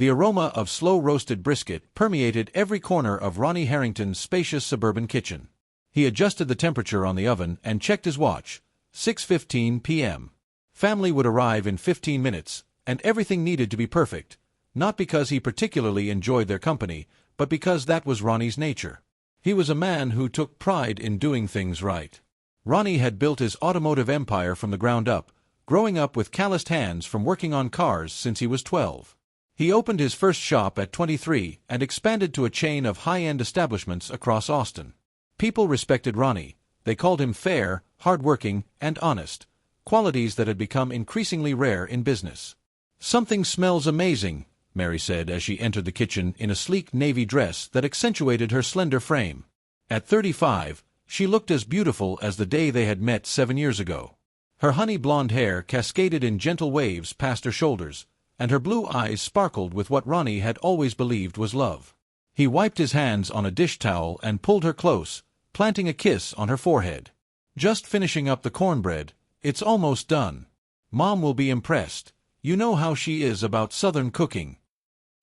The aroma of slow-roasted brisket permeated every corner of Ronnie Harrington's spacious suburban kitchen. He adjusted the temperature on the oven and checked his watch. 6:15 p.m. Family would arrive in 15 minutes, and everything needed to be perfect, not because he particularly enjoyed their company, but because that was Ronnie's nature. He was a man who took pride in doing things right. Ronnie had built his automotive empire from the ground up, growing up with calloused hands from working on cars since he was 12. He opened his first shop at 23 and expanded to a chain of high-end establishments across Austin. People respected Ronnie. They called him fair, hard-working, and honest, qualities that had become increasingly rare in business. "Something smells amazing," Mary said as she entered the kitchen in a sleek navy dress that accentuated her slender frame. At 35, she looked as beautiful as the day they had met 7 years ago. Her honey-blonde hair cascaded in gentle waves past her shoulders, and her blue eyes sparkled with what Ronnie had always believed was love. He wiped his hands on a dish towel and pulled her close, planting a kiss on her forehead. "Just finishing up the cornbread. It's almost done. Mom will be impressed. You know how she is about Southern cooking."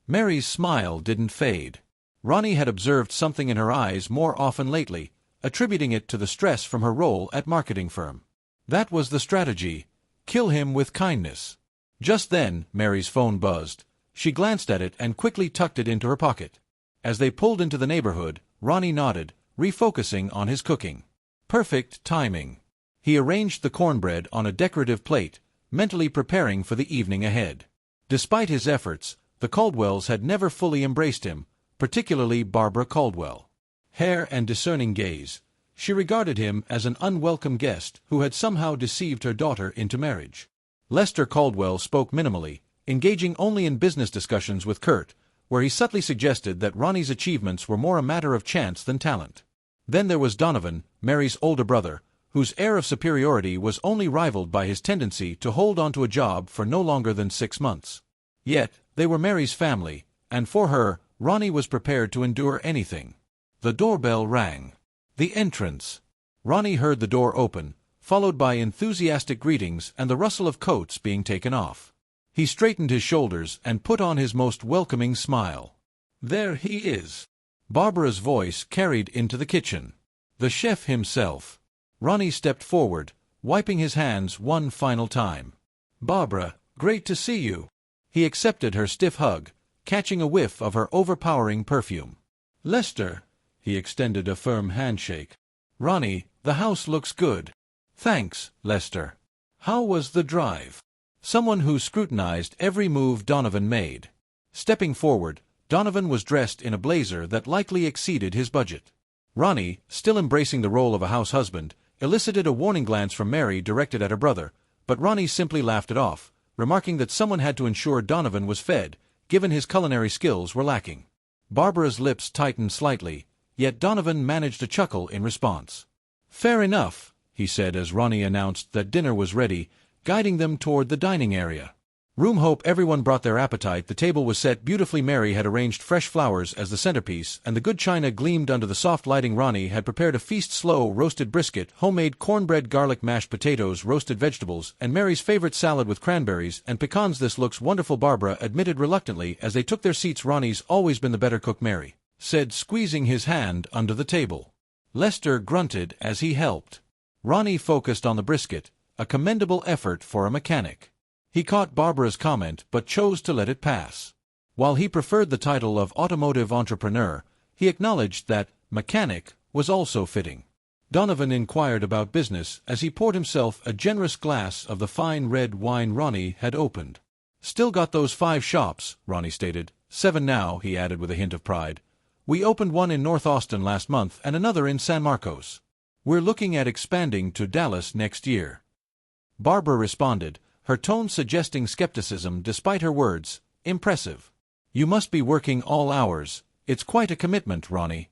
Mary's smile didn't fade. Ronnie had observed something in her eyes more often lately, attributing it to the stress from her role at marketing firm. That was the strategy. Kill him with kindness. Just then, Mary's phone buzzed. She glanced at it and quickly tucked it into her pocket. As they pulled into the neighborhood, Ronnie nodded, refocusing on his cooking. Perfect timing. He arranged the cornbread on a decorative plate, mentally preparing for the evening ahead. Despite his efforts, the Caldwells had never fully embraced him, particularly Barbara Caldwell. Hair and discerning gaze, she regarded him as an unwelcome guest who had somehow deceived her daughter into marriage. Lester Caldwell spoke minimally, engaging only in business discussions with Kurt, where he subtly suggested that Ronnie's achievements were more a matter of chance than talent. Then there was Donovan, Mary's older brother, whose air of superiority was only rivaled by his tendency to hold on to a job for no longer than 6 months. Yet, they were Mary's family, and for her, Ronnie was prepared to endure anything. The doorbell rang. The entrance. Ronnie heard the door open, followed by enthusiastic greetings and the rustle of coats being taken off. He straightened his shoulders and put on his most welcoming smile. "There he is." Barbara's voice carried into the kitchen. "The chef himself." Ronnie stepped forward, wiping his hands one final time. "Barbara, great to see you." He accepted her stiff hug, catching a whiff of her overpowering perfume. "Lester." He extended a firm handshake. "Ronnie, the house looks good." "Thanks, Lester. How was the drive?" Someone who scrutinized every move Donovan made. Stepping forward, Donovan was dressed in a blazer that likely exceeded his budget. Ronnie, still embracing the role of a house husband, elicited a warning glance from Mary directed at her brother, but Ronnie simply laughed it off, remarking that someone had to ensure Donovan was fed, given his culinary skills were lacking. Barbara's lips tightened slightly, yet Donovan managed a chuckle in response. "Fair enough," he said as Ronnie announced that dinner was ready, guiding them toward the dining area. Room hope everyone brought their appetite. The table was set beautifully. Mary had arranged fresh flowers as the centerpiece, and the good china gleamed under the soft lighting. Ronnie had prepared a feast: slow roasted brisket, homemade cornbread, garlic mashed potatoes, roasted vegetables, and Mary's favorite salad with cranberries and pecans. "This looks wonderful," Barbara admitted reluctantly as they took their seats. "Ronnie's always been the better cook," Mary said, squeezing his hand under the table. Lester grunted as he helped. Ronnie focused on the brisket, a commendable effort for a mechanic. He caught Barbara's comment but chose to let it pass. While he preferred the title of automotive entrepreneur, he acknowledged that mechanic was also fitting. Donovan inquired about business as he poured himself a generous glass of the fine red wine Ronnie had opened. "Still got those 5 shops," Ronnie stated. 7 now, he added with a hint of pride. "We opened one in North Austin last month and another in San Marcos. We're looking at expanding to Dallas next year." Barbara responded, her tone suggesting skepticism despite her words. "Impressive. You must be working all hours. It's quite a commitment, Ronnie."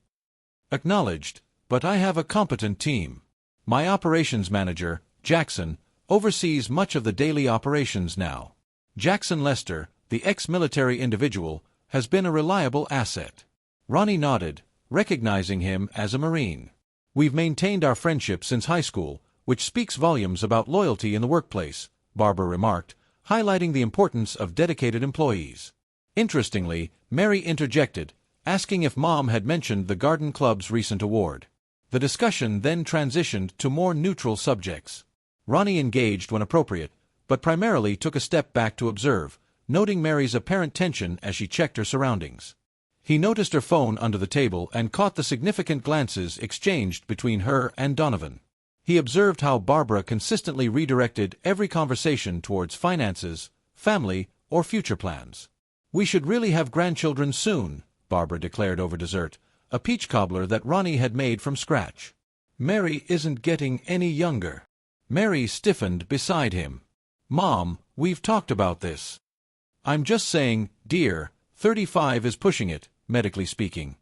"Acknowledged, but I have a competent team. My operations manager, Jackson, oversees much of the daily operations now." Jackson Lester, the ex-military individual, has been a reliable asset. Ronnie nodded, recognizing him as a Marine. "We've maintained our friendship since high school, which speaks volumes about loyalty in the workplace," Barbara remarked, highlighting the importance of dedicated employees. Interestingly, Mary interjected, asking if Mom had mentioned the garden club's recent award. The discussion then transitioned to more neutral subjects. Ronnie engaged when appropriate, but primarily took a step back to observe, noting Mary's apparent tension as she checked her surroundings. He noticed her phone under the table and caught the significant glances exchanged between her and Donovan. He observed how Barbara consistently redirected every conversation towards finances, family, or future plans. "We should really have grandchildren soon," Barbara declared over dessert, a peach cobbler that Ronnie had made from scratch. "Mary isn't getting any younger." Mary stiffened beside him. "Mom, we've talked about this." "I'm just saying, dear, 35 is pushing it, medically speaking."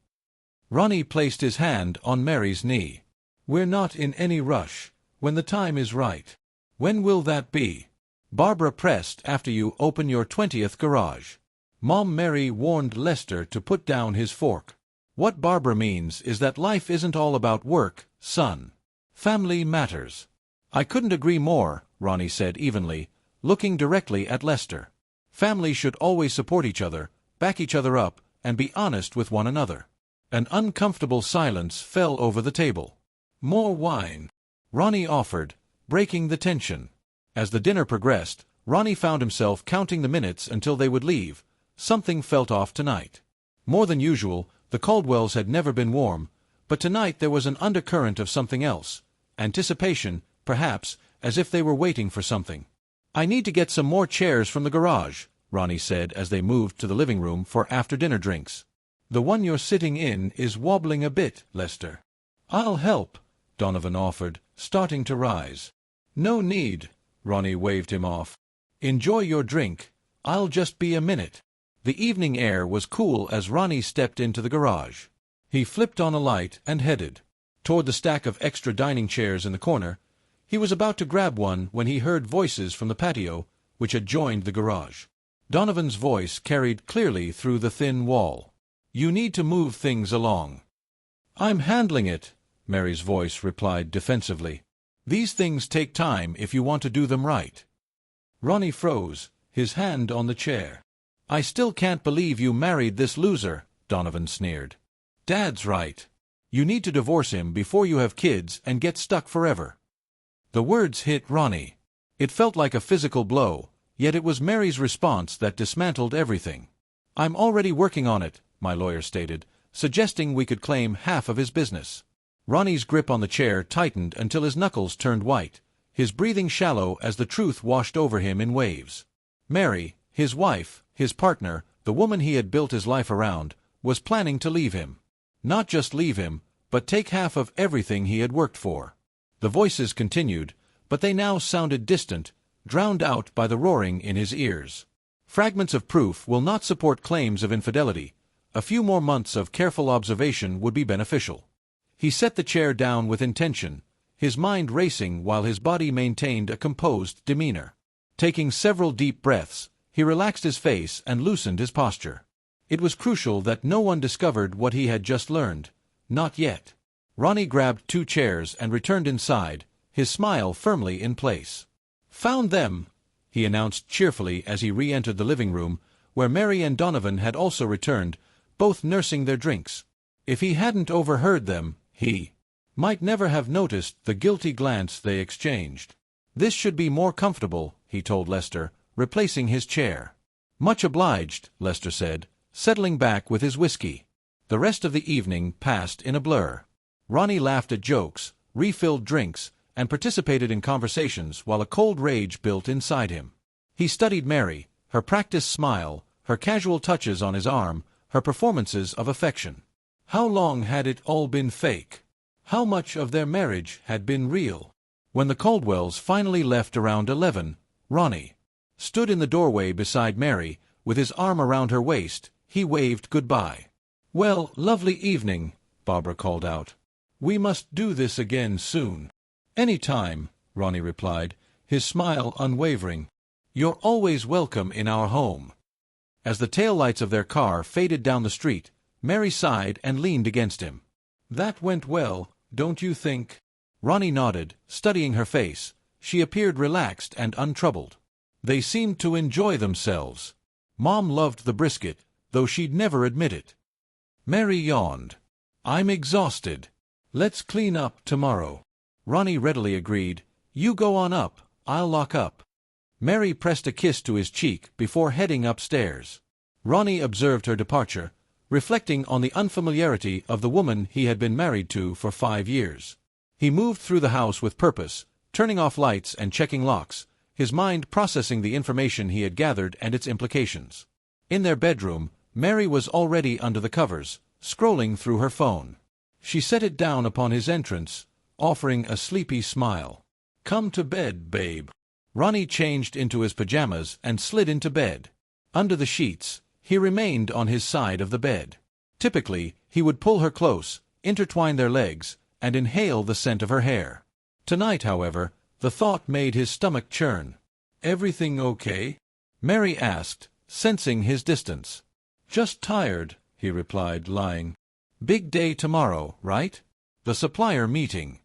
Ronnie placed his hand on Mary's knee. "We're not in any rush. When the time is right." "When will that be?" Barbara pressed. "After you open your 20th garage." Mom Mary warned Lester to put down his fork. "What Barbara means is that life isn't all about work, son. Family matters." "I couldn't agree more," Ronnie said evenly, looking directly at Lester. "Family should always support each other, back each other up, and be honest with one another." An uncomfortable silence fell over the table. "More wine," Ronnie offered, breaking the tension. As the dinner progressed, Ronnie found himself counting the minutes until they would leave. Something felt off tonight. More than usual, the Caldwells had never been warm, but tonight there was an undercurrent of something else. Anticipation, perhaps, as if they were waiting for something. "I need to get some more chairs from the garage," Ronnie said as they moved to the living room for after-dinner drinks. "The one you're sitting in is wobbling a bit, Lester." "I'll help," Donovan offered, starting to rise. "No need," Ronnie waved him off. "Enjoy your drink. I'll just be a minute." The evening air was cool as Ronnie stepped into the garage. He flipped on a light and headed toward the stack of extra dining chairs in the corner. He was about to grab one when he heard voices from the patio, which had joined the garage. Donovan's voice carried clearly through the thin wall. "You need to move things along." "I'm handling it," Mary's voice replied defensively. "These things take time if you want to do them right." Ronnie froze, his hand on the chair. "I still can't believe you married this loser," Donovan sneered. "Dad's right. You need to divorce him before you have kids and get stuck forever." The words hit Ronnie. It felt like a physical blow, yet it was Mary's response that dismantled everything. "I'm already working on it," my lawyer stated, suggesting we could claim half of his business. Ronnie's grip on the chair tightened until his knuckles turned white, his breathing shallow as the truth washed over him in waves. Mary, his wife, his partner, the woman he had built his life around, was planning to leave him. Not just leave him, but take half of everything he had worked for. The voices continued, but they now sounded distant, drowned out by the roaring in his ears. "Fragments of proof will not support claims of infidelity. A few more months of careful observation would be beneficial." He set the chair down with intention, his mind racing while his body maintained a composed demeanor. Taking several deep breaths, he relaxed his face and loosened his posture. It was crucial that no one discovered what he had just learned. Not yet. Ronnie grabbed 2 chairs and returned inside, his smile firmly in place. "Found them," he announced cheerfully as he re-entered the living room, where Mary and Donovan had also returned, both nursing their drinks. If he hadn't overheard them, he might never have noticed the guilty glance they exchanged. "This should be more comfortable," he told Lester, replacing his chair. "Much obliged," Lester said, settling back with his whiskey. The rest of the evening passed in a blur. Ronnie laughed at jokes, refilled drinks, and participated in conversations while a cold rage built inside him. He studied Mary, her practiced smile, her casual touches on his arm, her performances of affection. How long had it all been fake? How much of their marriage had been real? When the Caldwells finally left around 11, Ronnie stood in the doorway beside Mary, with his arm around her waist. He waved goodbye. "Well, lovely evening," Barbara called out. "We must do this again soon." "Any time," Ronnie replied, his smile unwavering. "You're always welcome in our home." As the taillights of their car faded down the street, Mary sighed and leaned against him. "That went well, don't you think?" Ronnie nodded, studying her face. She appeared relaxed and untroubled. "They seemed to enjoy themselves. Mom loved the brisket, though she'd never admit it. Mary yawned. I'm exhausted. Let's clean up tomorrow. Ronnie readily agreed. You go on up, I'll lock up. Mary pressed a kiss to his cheek before heading upstairs. Ronnie observed her departure, reflecting on the unfamiliarity of the woman he had been married to for 5 years. He moved through the house with purpose, turning off lights and checking locks, his mind processing the information he had gathered and its implications. In their bedroom, Mary was already under the covers, scrolling through her phone. She set it down upon his entrance, offering a sleepy smile. Come to bed, babe. Ronnie changed into his pajamas and slid into bed. Under the sheets, he remained on his side of the bed. Typically, he would pull her close, intertwine their legs, and inhale the scent of her hair. Tonight, however, the thought made his stomach churn. Everything okay? Mary asked, sensing his distance. Just tired, he replied, lying. Big day tomorrow, right? The supplier meeting.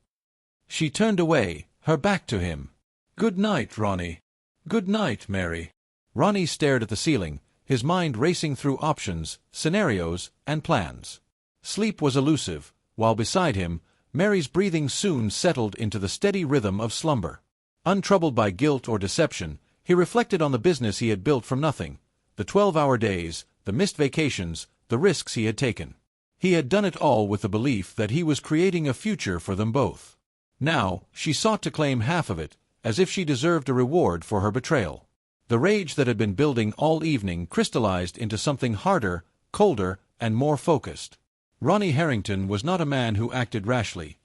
She turned away, her back to him. Good night, Ronnie. Good night, Mary. Ronnie stared at the ceiling, his mind racing through options, scenarios, and plans. Sleep was elusive, while beside him, Mary's breathing soon settled into the steady rhythm of slumber. Untroubled by guilt or deception, he reflected on the business he had built from nothing, the 12-hour days, the missed vacations, the risks he had taken. He had done it all with the belief that he was creating a future for them both. Now, she sought to claim half of it, as if she deserved a reward for her betrayal. The rage that had been building all evening crystallized into something harder, colder, and more focused. Ronnie Harrington was not a man who acted rashly.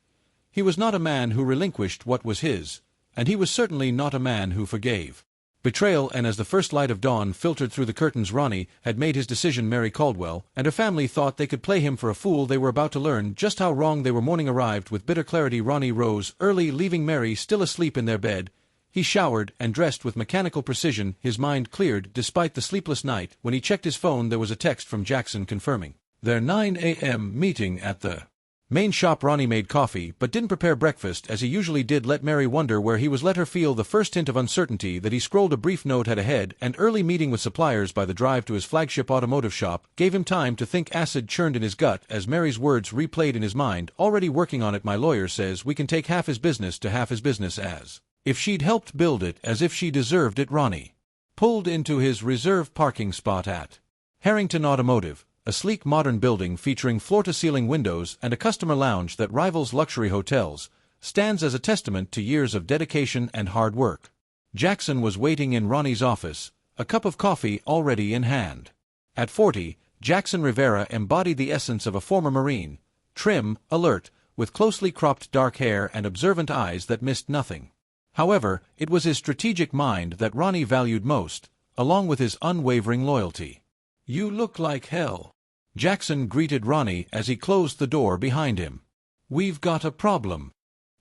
He was not a man who relinquished what was his, and he was certainly not a man who forgave. Betrayal, and as the first light of dawn filtered through the curtains, Ronnie had made his decision. Mary Caldwell and her family thought they could play him for a fool. They were about to learn just how wrong they were. Morning arrived with bitter clarity. Ronnie rose early, leaving Mary still asleep in their bed. He showered and dressed with mechanical precision, his mind cleared despite the sleepless night. When he checked his phone, there was a text from Jackson confirming their 9 a.m. meeting at the main shop. Ronnie made coffee, but didn't prepare breakfast as he usually did. Let Mary wonder where he was. Let her feel the first hint of uncertainty that he scrolled. A brief note had ahead. An early meeting with suppliers by the drive to his flagship automotive shop gave him time to think. Acid churned in his gut as Mary's words replayed in his mind. Already working on it. My lawyer says we can take half his business to half his business, as if she'd helped build it, as if she deserved it. Ronnie pulled into his reserved parking spot at Harrington Automotive, a sleek modern building featuring floor-to-ceiling windows and a customer lounge that rivals luxury hotels, stands as a testament to years of dedication and hard work. Jackson was waiting in Ronnie's office, a cup of coffee already in hand. At 40, Jackson Rivera embodied the essence of a former Marine, trim, alert, with closely cropped dark hair and observant eyes that missed nothing. However, it was his strategic mind that Ronnie valued most, along with his unwavering loyalty. You look like hell. Jackson greeted Ronnie as he closed the door behind him. We've got a problem.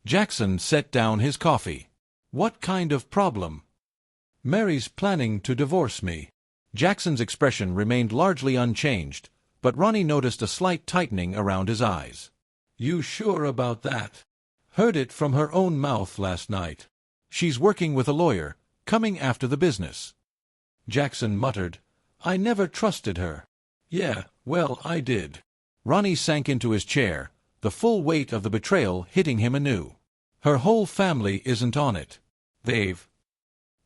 Jackson set down his coffee. What kind of problem? Mary's planning to divorce me. Jackson's expression remained largely unchanged, but Ronnie noticed a slight tightening around his eyes. You sure about that? Heard it from her own mouth last night. She's working with a lawyer, coming after the business. Jackson muttered, I never trusted her. Yeah, well, I did. Ronnie sank into his chair, the full weight of the betrayal hitting him anew. Her whole family isn't on it.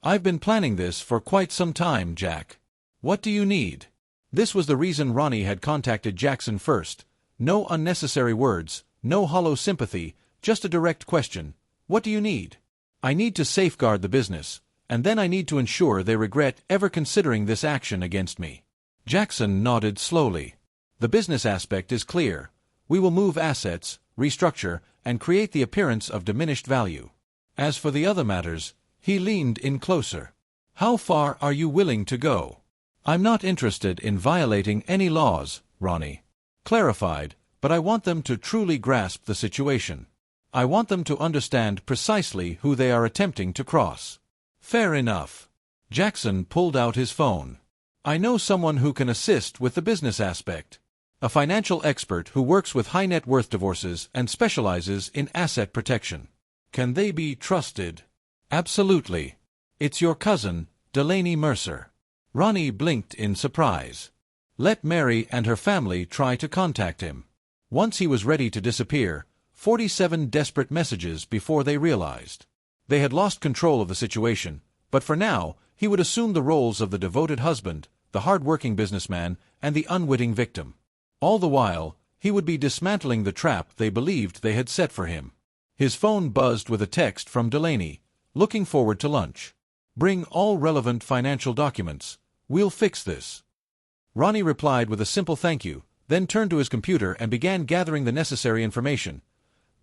I've been planning this for quite some time, Jack. What do you need? This was the reason Ronnie had contacted Jackson first. No unnecessary words, no hollow sympathy, just a direct question. What do you need? I need to safeguard the business, and then I need to ensure they regret ever considering this action against me. Jackson nodded slowly. The business aspect is clear. We will move assets, restructure, and create the appearance of diminished value. As for the other matters, he leaned in closer. How far are you willing to go? I'm not interested in violating any laws, Ronnie clarified, but I want them to truly grasp the situation. I want them to understand precisely who they are attempting to cross. Fair enough. Jackson pulled out his phone. I know someone who can assist with the business aspect. A financial expert who works with high-net-worth divorces and specializes in asset protection. Can they be trusted? Absolutely. It's your cousin, Delaney Mercer. Ronnie blinked in surprise. Let Mary and her family try to contact him. Once he was ready to disappear, 47 desperate messages before they realized. They had lost control of the situation, but for now, he would assume the roles of the devoted husband, the hard-working businessman, and the unwitting victim. All the while, he would be dismantling the trap they believed they had set for him. His phone buzzed with a text from Delaney, looking forward to lunch. Bring all relevant financial documents. We'll fix this. Ronnie replied with a simple thank you, then turned to his computer and began gathering the necessary information.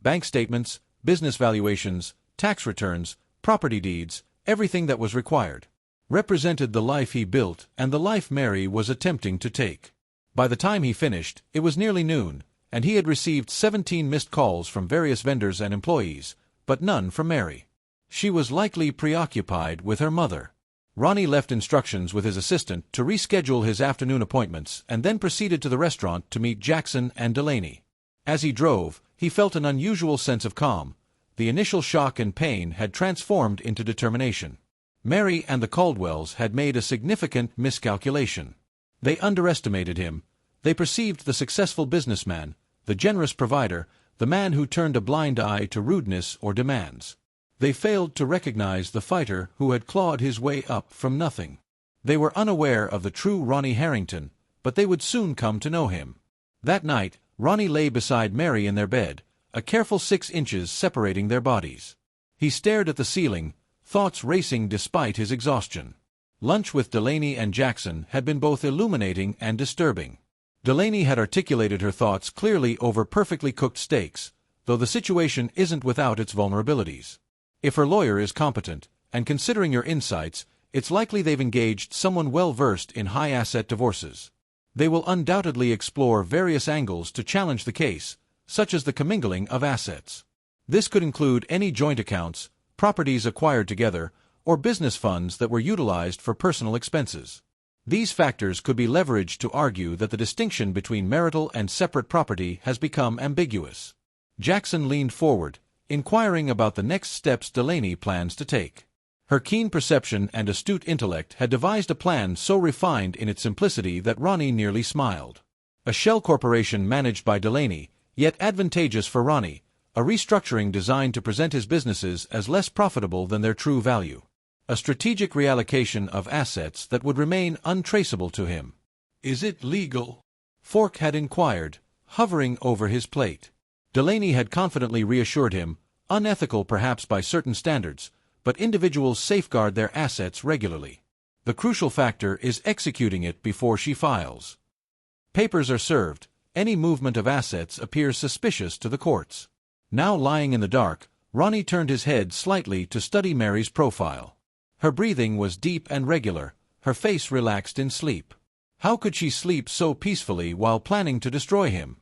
Bank statements, business valuations, tax returns, property deeds, everything that was required. Represented the life he built and the life Mary was attempting to take. By the time he finished, it was nearly noon, and he had received 17 missed calls from various vendors and employees, but none from Mary. She was likely preoccupied with her mother. Ronnie left instructions with his assistant to reschedule his afternoon appointments and then proceeded to the restaurant to meet Jackson and Delaney. As he drove, he felt an unusual sense of calm. The initial shock and pain had transformed into determination. Mary and the Caldwells had made a significant miscalculation. They underestimated him. They perceived the successful businessman, the generous provider, the man who turned a blind eye to rudeness or demands. They failed to recognize the fighter who had clawed his way up from nothing. They were unaware of the true Ronnie Harrington, but they would soon come to know him. That night, Ronnie lay beside Mary in their bed, a careful 6 inches separating their bodies. He stared at the ceiling, thoughts racing despite his exhaustion. Lunch with Delaney and Jackson had been both illuminating and disturbing. Delaney had articulated her thoughts clearly over perfectly cooked steaks, though the situation isn't without its vulnerabilities. If her lawyer is competent, and considering your insights, it's likely they've engaged someone well-versed in high-asset divorces. They will undoubtedly explore various angles to challenge the case, such as the commingling of assets. This could include any joint accounts, properties acquired together, or business funds that were utilized for personal expenses. These factors could be leveraged to argue that the distinction between marital and separate property has become ambiguous. Jackson leaned forward, inquiring about the next steps Delaney plans to take. Her keen perception and astute intellect had devised a plan so refined in its simplicity that Ronnie nearly smiled. A shell corporation managed by Delaney, yet advantageous for Ronnie, a restructuring designed to present his businesses as less profitable than their true value. A strategic reallocation of assets that would remain untraceable to him. Is it legal? Fork had inquired, hovering over his plate. Delaney had confidently reassured him, unethical perhaps by certain standards, but individuals safeguard their assets regularly. The crucial factor is executing it before she files. Papers are served, any movement of assets appears suspicious to the courts. Now lying in the dark, Ronnie turned his head slightly to study Mary's profile. Her breathing was deep and regular, her face relaxed in sleep. How could she sleep so peacefully while planning to destroy him?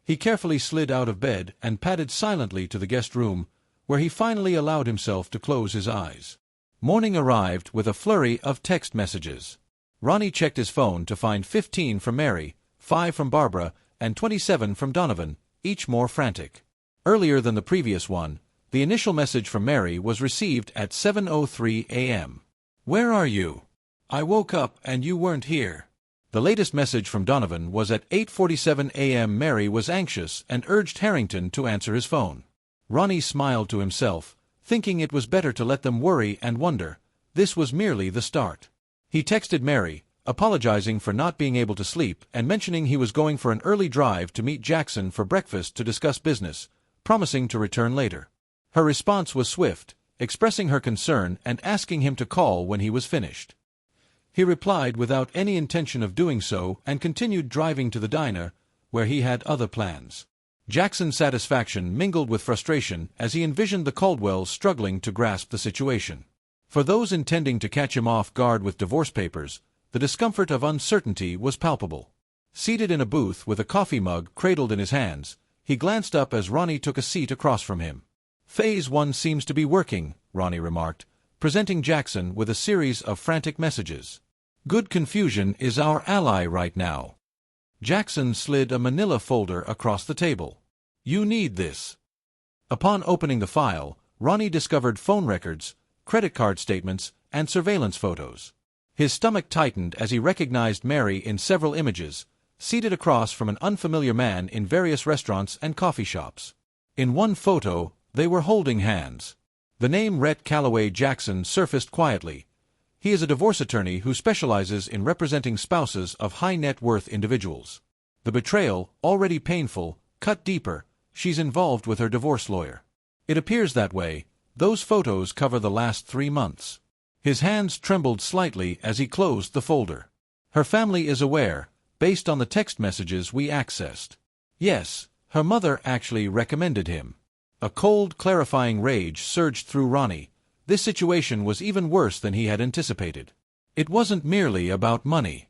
He carefully slid out of bed and padded silently to the guest room, where he finally allowed himself to close his eyes. Morning arrived with a flurry of text messages. Ronnie checked his phone to find 15 from Mary, 5 from Barbara, and 27 from Donovan, each more frantic. Earlier than the previous one, the initial message from Mary was received at 7:03 a.m. "Where are you? I woke up and you weren't here." The latest message from Donovan was at 8:47 a.m. Mary was anxious and urged Harrington to answer his phone. Ronnie smiled to himself, thinking it was better to let them worry and wonder. This was merely the start. He texted Mary, apologizing for not being able to sleep and mentioning he was going for an early drive to meet Jackson for breakfast to discuss business, promising to return later. Her response was swift, expressing her concern and asking him to call when he was finished. He replied without any intention of doing so and continued driving to the diner, where he had other plans. Jackson's satisfaction mingled with frustration as he envisioned the Caldwells struggling to grasp the situation. For those intending to catch him off guard with divorce papers, the discomfort of uncertainty was palpable. Seated in a booth with a coffee mug cradled in his hands, he glanced up as Ronnie took a seat across from him. "Phase 1 seems to be working," Ronnie remarked, presenting Jackson with a series of frantic messages. "Good confusion is our ally right now." Jackson slid a manila folder across the table. "You need this." Upon opening the file, Ronnie discovered phone records, credit card statements, and surveillance photos. His stomach tightened as he recognized Mary in several images, seated across from an unfamiliar man in various restaurants and coffee shops. In one photo, they were holding hands. The name Rhett Calloway Jackson surfaced quietly. He is a divorce attorney who specializes in representing spouses of high-net-worth individuals. The betrayal, already painful, cut deeper. She's involved with her divorce lawyer. It appears that way. Those photos cover the last 3 months. His hands trembled slightly as he closed the folder. Her family is aware, based on the text messages we accessed. Yes, her mother actually recommended him. A cold, clarifying rage surged through Ronnie. This situation was even worse than he had anticipated. It wasn't merely about money.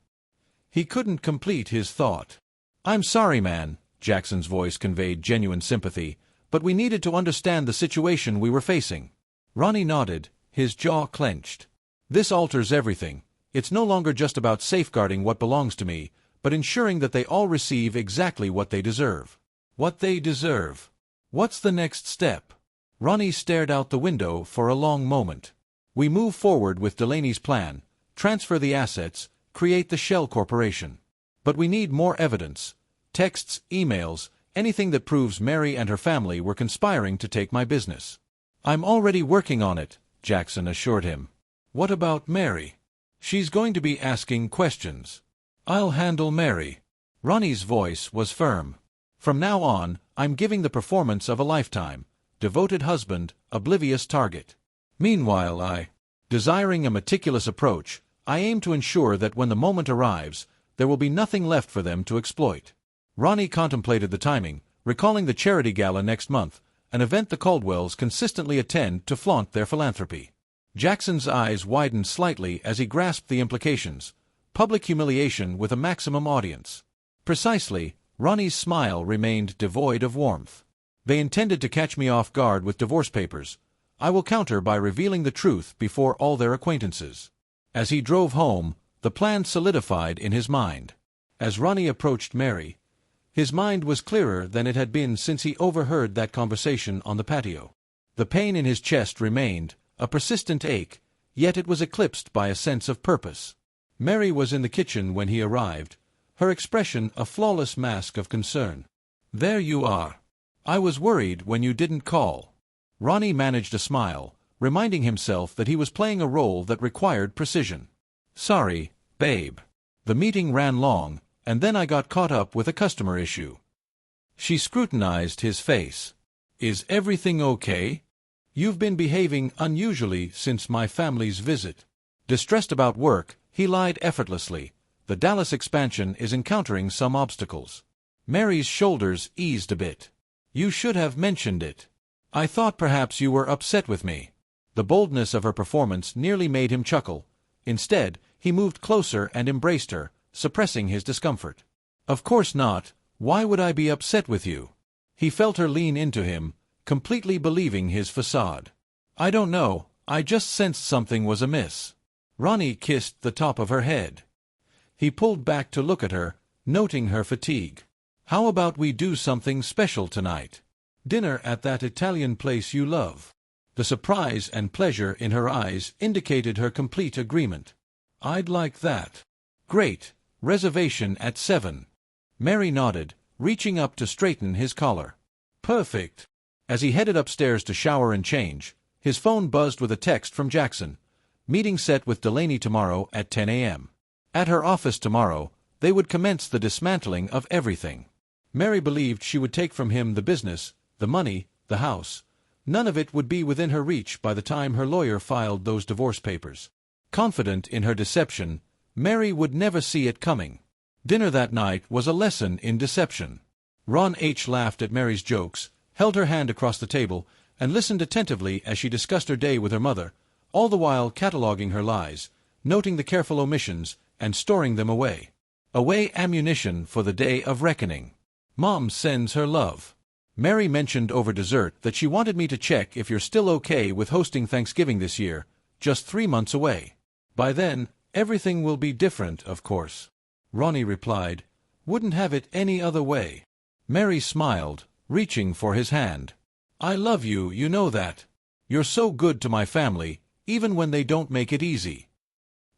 He couldn't complete his thought. "I'm sorry, man," Jackson's voice conveyed genuine sympathy, "but we needed to understand the situation we were facing." Ronnie nodded, his jaw clenched. "This alters everything. It's no longer just about safeguarding what belongs to me, but ensuring that they all receive exactly what they deserve." What they deserve. What's the next step? Ronnie stared out the window for a long moment. "We move forward with Delaney's plan, transfer the assets, create the shell corporation. But we need more evidence. Texts, emails, anything that proves Mary and her family were conspiring to take my business." "I'm already working on it," Jackson assured him. "What about Mary?" "She's going to be asking questions." "I'll handle Mary." Ronnie's voice was firm. "From now on, I'm giving the performance of a lifetime. Devoted husband, oblivious target. Meanwhile desiring a meticulous approach, I aim to ensure that when the moment arrives, there will be nothing left for them to exploit." Ronnie contemplated the timing, recalling the charity gala next month, an event the Caldwells consistently attend to flaunt their philanthropy. Jackson's eyes widened slightly as he grasped the implications. Public humiliation with a maximum audience. Precisely. Ronnie's smile remained devoid of warmth. "They intended to catch me off guard with divorce papers. I will counter by revealing the truth before all their acquaintances." As he drove home, the plan solidified in his mind. As Ronnie approached Mary, his mind was clearer than it had been since he overheard that conversation on the patio. The pain in his chest remained, a persistent ache, yet it was eclipsed by a sense of purpose. Mary was in the kitchen when he arrived, her expression a flawless mask of concern. "There you are. I was worried when you didn't call." Ronnie managed a smile, reminding himself that he was playing a role that required precision. "Sorry, babe. The meeting ran long, and then I got caught up with a customer issue." She scrutinized his face. "Is everything okay? You've been behaving unusually since my family's visit." Distressed about work, he lied effortlessly. "The Dallas expansion is encountering some obstacles." Mary's shoulders eased a bit. "You should have mentioned it. I thought perhaps you were upset with me." The boldness of her performance nearly made him chuckle. Instead, he moved closer and embraced her, suppressing his discomfort. "Of course not. Why would I be upset with you?" He felt her lean into him, completely believing his facade. "I don't know. I just sensed something was amiss." Ronnie kissed the top of her head. He pulled back to look at her, noting her fatigue. "How about we do something special tonight? Dinner at that Italian place you love." The surprise and pleasure in her eyes indicated her complete agreement. "I'd like that." "Great. Reservation at 7. Mary nodded, reaching up to straighten his collar. "Perfect." As he headed upstairs to shower and change, his phone buzzed with a text from Jackson. Meeting set with Delaney tomorrow at 10 a.m. At her office tomorrow, they would commence the dismantling of everything. Mary believed she would take from him the business, the money, the house. None of it would be within her reach by the time her lawyer filed those divorce papers. Confident in her deception, Mary would never see it coming. Dinner that night was a lesson in deception. Ron H. laughed at Mary's jokes, held her hand across the table, and listened attentively as she discussed her day with her mother, all the while cataloging her lies, noting the careful omissions, and storing them away. Away ammunition for the day of reckoning. "Mom sends her love. Mary mentioned over dessert that she wanted me to check if you're still okay with hosting Thanksgiving this year, just 3 months away. By then, everything will be different, of course." Ronnie replied, "Wouldn't have it any other way." Mary smiled, reaching for his hand. "I love you, you know that. You're so good to my family, even when they don't make it easy."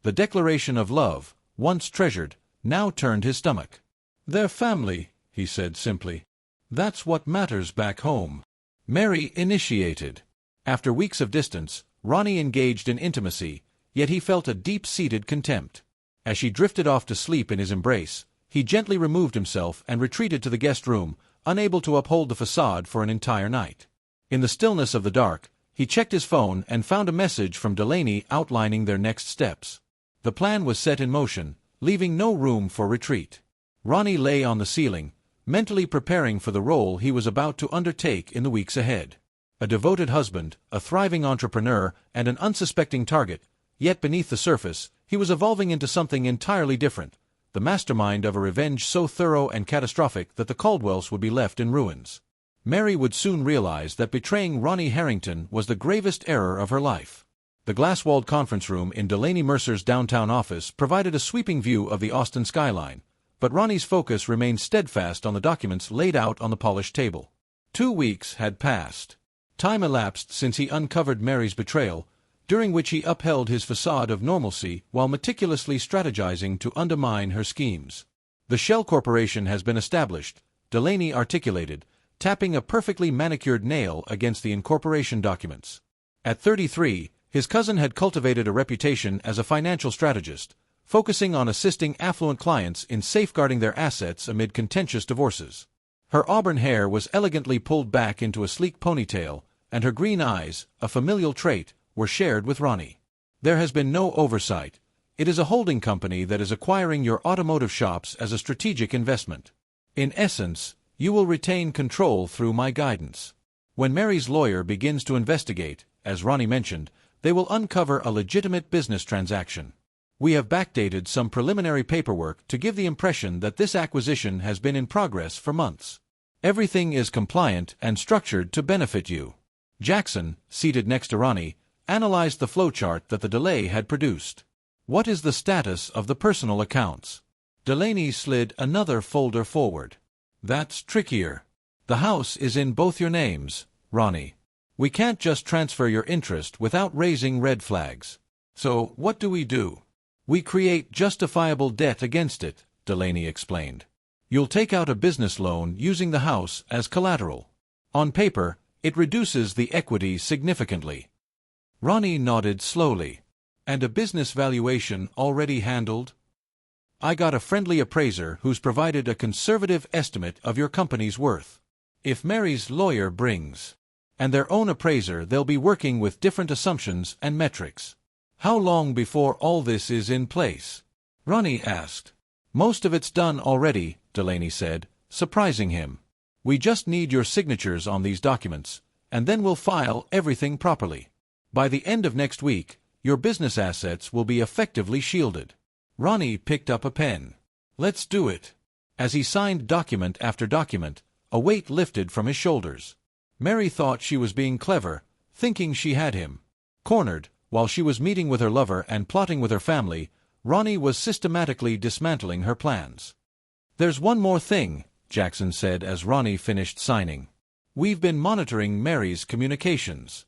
The declaration of love, once treasured, now turned his stomach. "They're family," he said simply. "That's what matters back home." Mary initiated. After weeks of distance, Ronnie engaged in intimacy, yet he felt a deep-seated contempt. As she drifted off to sleep in his embrace, he gently removed himself and retreated to the guest room, unable to uphold the facade for an entire night. In the stillness of the dark, he checked his phone and found a message from Delaney outlining their next steps. The plan was set in motion, leaving no room for retreat. Ronnie lay on the ceiling, mentally preparing for the role he was about to undertake in the weeks ahead. A devoted husband, a thriving entrepreneur, and an unsuspecting target, yet beneath the surface, he was evolving into something entirely different, the mastermind of a revenge so thorough and catastrophic that the Caldwells would be left in ruins. Mary would soon realize that betraying Ronnie Harrington was the gravest error of her life. The glass-walled conference room in Delaney Mercer's downtown office provided a sweeping view of the Austin skyline, but Ronnie's focus remained steadfast on the documents laid out on the polished table. 2 weeks had passed. Time elapsed since he uncovered Mary's betrayal, during which he upheld his facade of normalcy while meticulously strategizing to undermine her schemes. "The Shell Corporation has been established," Delaney articulated, tapping a perfectly manicured nail against the incorporation documents. At 33, his cousin had cultivated a reputation as a financial strategist, focusing on assisting affluent clients in safeguarding their assets amid contentious divorces. Her auburn hair was elegantly pulled back into a sleek ponytail, and her green eyes, a familial trait, were shared with Ronnie. "There has been no oversight. It is a holding company that is acquiring your automotive shops as a strategic investment. In essence, you will retain control through my guidance. When Mary's lawyer begins to investigate, as Ronnie mentioned, they will uncover a legitimate business transaction. We have backdated some preliminary paperwork to give the impression that this acquisition has been in progress for months. Everything is compliant and structured to benefit you." Jackson, seated next to Ronnie, analyzed the flowchart that the delay had produced. "What is the status of the personal accounts?" Delaney slid another folder forward. "That's trickier. The house is in both your names, Ronnie. We can't just transfer your interest without raising red flags. So, what do? "We create justifiable debt against it," Delaney explained. "You'll take out a business loan using the house as collateral. On paper, it reduces the equity significantly." Ronnie nodded slowly. "And a business valuation already handled?" "I got a friendly appraiser who's provided a conservative estimate of your company's worth. If Mary's lawyer brings and their own appraiser, they'll be working with different assumptions and metrics." "How long before all this is in place?" Ronnie asked. "Most of it's done already," Delaney said, surprising him. "We just need your signatures on these documents, and then we'll file everything properly. By the end of next week, your business assets will be effectively shielded." Ronnie picked up a pen. "Let's do it." As he signed document after document, a weight lifted from his shoulders. Mary thought she was being clever, thinking she had him cornered. While she was meeting with her lover and plotting with her family, Ronnie was systematically dismantling her plans. "There's one more thing," Jackson said as Ronnie finished signing. "We've been monitoring Mary's communications."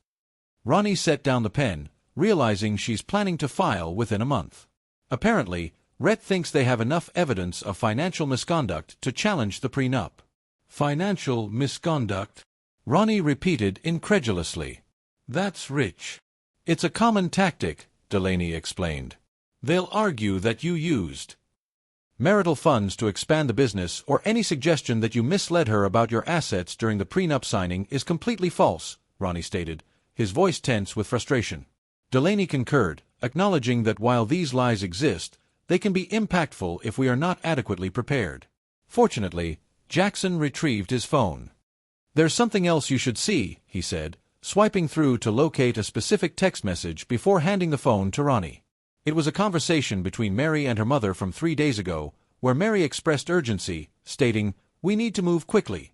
Ronnie set down the pen, realizing she's planning to file within a month. Apparently, Rhett thinks they have enough evidence of financial misconduct to challenge the prenup. "Financial misconduct?" Ronnie repeated incredulously. "That's rich." "It's a common tactic," Delaney explained. "They'll argue that you used marital funds to expand the business, or any suggestion that you misled her about your assets during the prenup signing is completely false," Ronnie stated, his voice tense with frustration. Delaney concurred, acknowledging that while these lies exist, they can be impactful if we are not adequately prepared. Fortunately, Jackson retrieved his phone. "There's something else you should see," he said, swiping through to locate a specific text message before handing the phone to Ronnie. It was a conversation between Mary and her mother from 3 days ago, where Mary expressed urgency, stating, "We need to move quickly.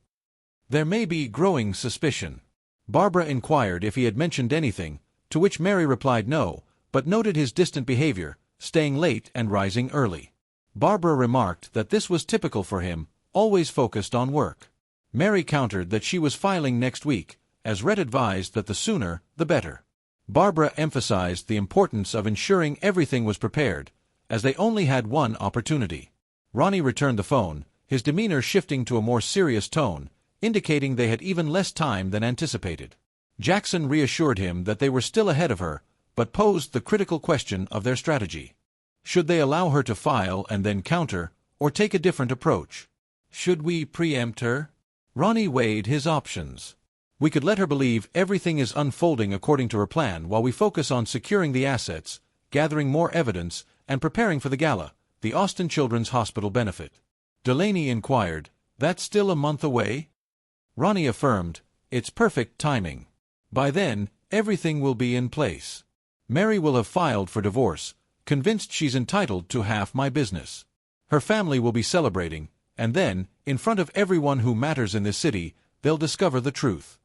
There may be growing suspicion." Barbara inquired if he had mentioned anything, to which Mary replied no, but noted his distant behavior, staying late and rising early. Barbara remarked that this was typical for him, always focused on work. Mary countered that she was filing next week, as Rhett advised that the sooner, the better. Barbara emphasized the importance of ensuring everything was prepared, as they only had one opportunity. Ronnie returned the phone, his demeanor shifting to a more serious tone, indicating they had even less time than anticipated. Jackson reassured him that they were still ahead of her, but posed the critical question of their strategy. Should they allow her to file and then counter, or take a different approach? Should we preempt her? Ronnie weighed his options. We could let her believe everything is unfolding according to her plan while we focus on securing the assets, gathering more evidence, and preparing for the gala, the Austin Children's Hospital benefit. Delaney inquired, "That's still a month away?" Ronnie affirmed, "It's perfect timing. By then, everything will be in place. Mary will have filed for divorce, convinced she's entitled to half my business. Her family will be celebrating, and then, in front of everyone who matters in this city, they'll discover the truth."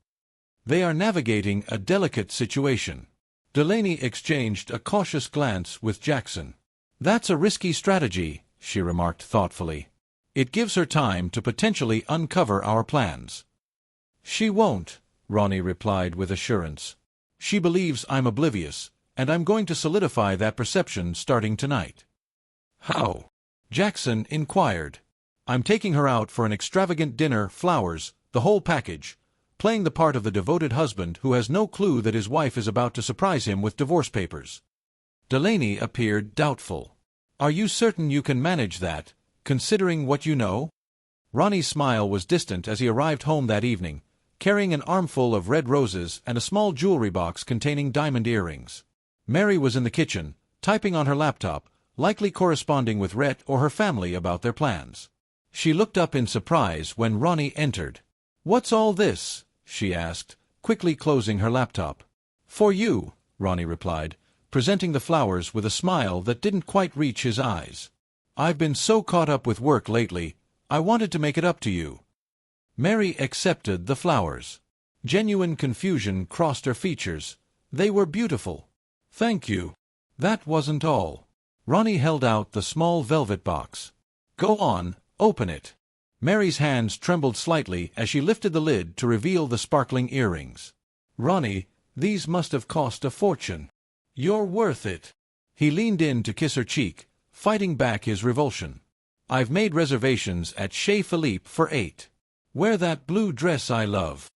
They are navigating a delicate situation. Delaney exchanged a cautious glance with Jackson. "That's a risky strategy," she remarked thoughtfully. "It gives her time to potentially uncover our plans." "She won't," Ronnie replied with assurance. "She believes I'm oblivious, and I'm going to solidify that perception starting tonight." "How?" Jackson inquired. "I'm taking her out for an extravagant dinner, flowers, the whole package, playing the part of the devoted husband who has no clue that his wife is about to surprise him with divorce papers." Delaney appeared doubtful. "Are you certain you can manage that, considering what you know?" Ronnie's smile was distant as he arrived home that evening, carrying an armful of red roses and a small jewelry box containing diamond earrings. Mary was in the kitchen, typing on her laptop, likely corresponding with Rhett or her family about their plans. She looked up in surprise when Ronnie entered. "What's all this?" she asked, quickly closing her laptop. "For you," Ronnie replied, presenting the flowers with a smile that didn't quite reach his eyes. "I've been so caught up with work lately, I wanted to make it up to you." Mary accepted the flowers. Genuine confusion crossed her features. They were beautiful. "Thank you." That wasn't all. Ronnie held out the small velvet box. "Go on, open it." Mary's hands trembled slightly as she lifted the lid to reveal the sparkling earrings. "Ronnie, these must have cost a fortune." "You're worth it." He leaned in to kiss her cheek, fighting back his revulsion. "I've made reservations at Chez Philippe for 8. Wear that blue dress I love."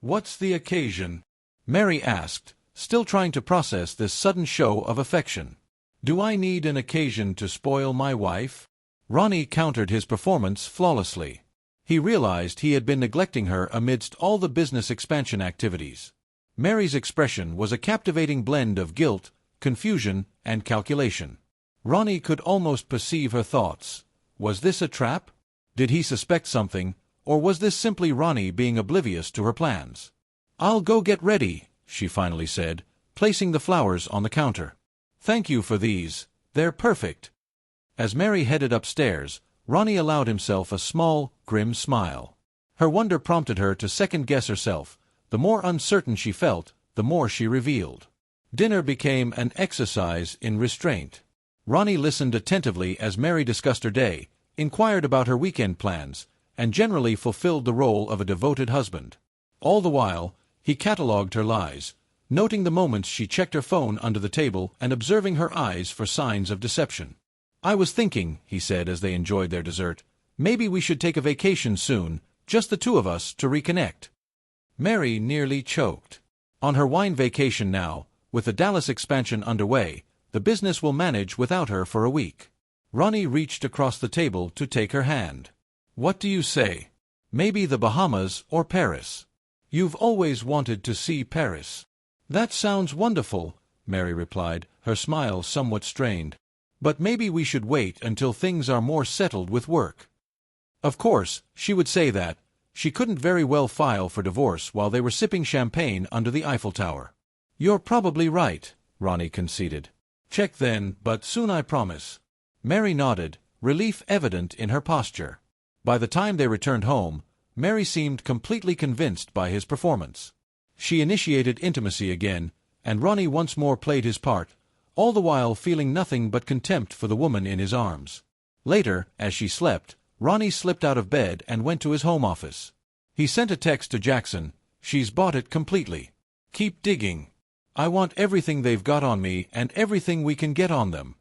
"What's the occasion?" Mary asked, still trying to process this sudden show of affection. "Do I need an occasion to spoil my wife?" Ronnie countered his performance flawlessly. He realized he had been neglecting her amidst all the business expansion activities. Mary's expression was a captivating blend of guilt, confusion, and calculation. Ronnie could almost perceive her thoughts. Was this a trap? Did he suspect something, or was this simply Ronnie being oblivious to her plans? "I'll go get ready," she finally said, placing the flowers on the counter. "Thank you for these. They're perfect." As Mary headed upstairs, Ronnie allowed himself a small, grim smile. Her wonder prompted her to second-guess herself. The more uncertain she felt, the more she revealed. Dinner became an exercise in restraint. Ronnie listened attentively as Mary discussed her day, inquired about her weekend plans, and generally fulfilled the role of a devoted husband. All the while, he catalogued her lies, noting the moments she checked her phone under the table and observing her eyes for signs of deception. "I was thinking," he said as they enjoyed their dessert, "maybe we should take a vacation soon, just the two of us, to reconnect." Mary nearly choked. On her wine vacation now, with the Dallas expansion underway, the business will manage without her for a week. Ronnie reached across the table to take her hand. "What do you say? Maybe the Bahamas or Paris? You've always wanted to see Paris." "That sounds wonderful," Mary replied, her smile somewhat strained. "But maybe we should wait until things are more settled with work." Of course, she would say that. She couldn't very well file for divorce while they were sipping champagne under the Eiffel Tower. "You're probably right," Ronnie conceded. "Check then, but soon I promise." Mary nodded, relief evident in her posture. By the time they returned home, Mary seemed completely convinced by his performance. She initiated intimacy again, and Ronnie once more played his part, all the while feeling nothing but contempt for the woman in his arms. Later, as she slept, Ronnie slipped out of bed and went to his home office. He sent a text to Jackson, "She's bought it completely. Keep digging." I want everything they've got on me and everything we can get on them."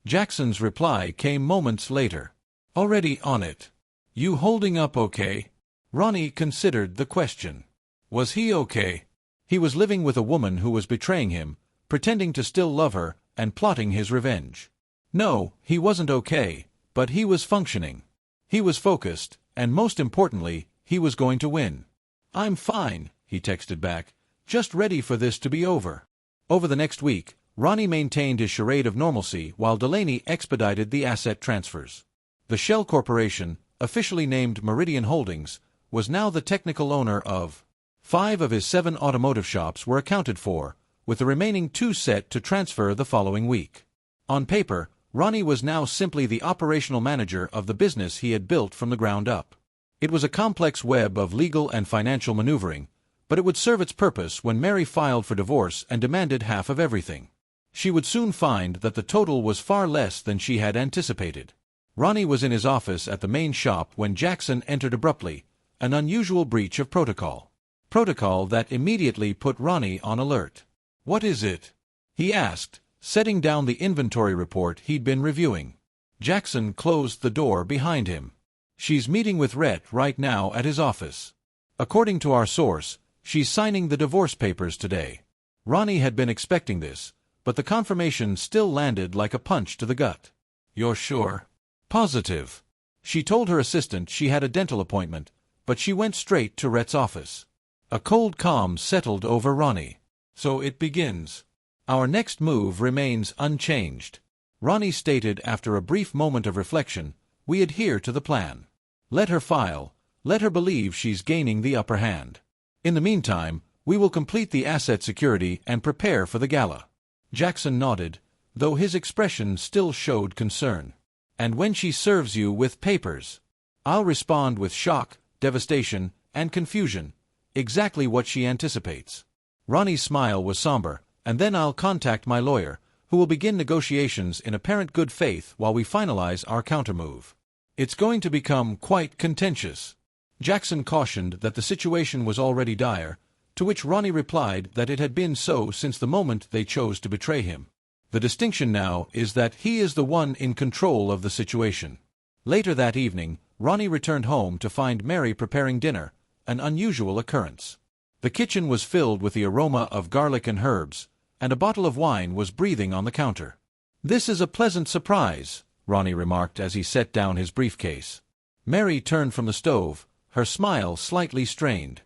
Jackson's reply came moments later. "Already on it. You holding up okay?" Ronnie considered the question. Was he okay? He was living with a woman who was betraying him, pretending to still love her, and plotting his revenge. No, he wasn't okay, but he was functioning. He was focused, and most importantly, he was going to win. "I'm fine," he texted back, "just ready for this to be over." Over the next week, Ronnie maintained his charade of normalcy while Delaney expedited the asset transfers. The Shell Corporation, officially named Meridian Holdings, was now the technical owner of 5 of his 7 automotive shops were accounted for, with the remaining 2 set to transfer the following week. On paper, Ronnie was now simply the operational manager of the business he had built from the ground up. It was a complex web of legal and financial maneuvering, but it would serve its purpose when Mary filed for divorce and demanded half of everything. She would soon find that the total was far less than she had anticipated. Ronnie was in his office at the main shop when Jackson entered abruptly, an unusual breach of protocol. Protocol that immediately put Ronnie on alert. "What is it?" he asked, setting down the inventory report he'd been reviewing. Jackson closed the door behind him. "She's meeting with Rhett right now at his office. According to our source, she's signing the divorce papers today." Ronnie had been expecting this, but the confirmation still landed like a punch to the gut. "You're sure?" "Positive." She told her assistant she had a dental appointment, but she went straight to Rhett's office. A cold calm settled over Ronnie. "So it begins. Our next move remains unchanged," Ronnie stated after a brief moment of reflection. "We adhere to the plan. Let her file. Let her believe she's gaining the upper hand. In the meantime, we will complete the asset security and prepare for the gala." Jackson nodded, though his expression still showed concern. "And when she serves you with papers?" "I'll respond with shock, devastation, and confusion. Exactly what she anticipates." Ronnie's smile was somber. "And then I'll contact my lawyer, who will begin negotiations in apparent good faith while we finalize our countermove. It's going to become quite contentious." Jackson cautioned that the situation was already dire, to which Ronnie replied that it had been so since the moment they chose to betray him. The distinction now is that he is the one in control of the situation. Later that evening, Ronnie returned home to find Mary preparing dinner, an unusual occurrence. The kitchen was filled with the aroma of garlic and herbs, and a bottle of wine was breathing on the counter. "This is a pleasant surprise," Ronnie remarked as he set down his briefcase. Mary turned from the stove, her smile slightly strained.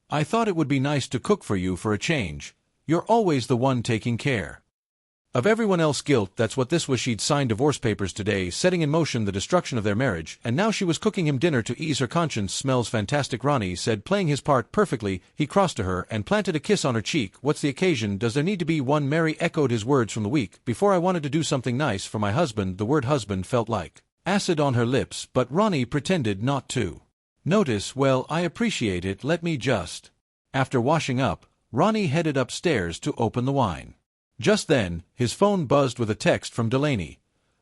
"I thought it would be nice to cook for you for a change. You're always the one taking care of everyone else's guilt." That's what this was. She'd signed divorce papers today, setting in motion the destruction of their marriage, and now she was cooking him dinner to ease her conscience. "Smells fantastic," Ronnie said, playing his part perfectly. He crossed to her and planted a kiss on her cheek. "What's the occasion? Does there need to be one?" Mary echoed his words from the week before. "I wanted to do something nice for my husband." The word husband felt like acid on her lips, but Ronnie pretended not to notice. "Well, I appreciate it. Let me just..." After washing up, Ronnie headed upstairs to open the wine. Just then, his phone buzzed with a text from Delaney.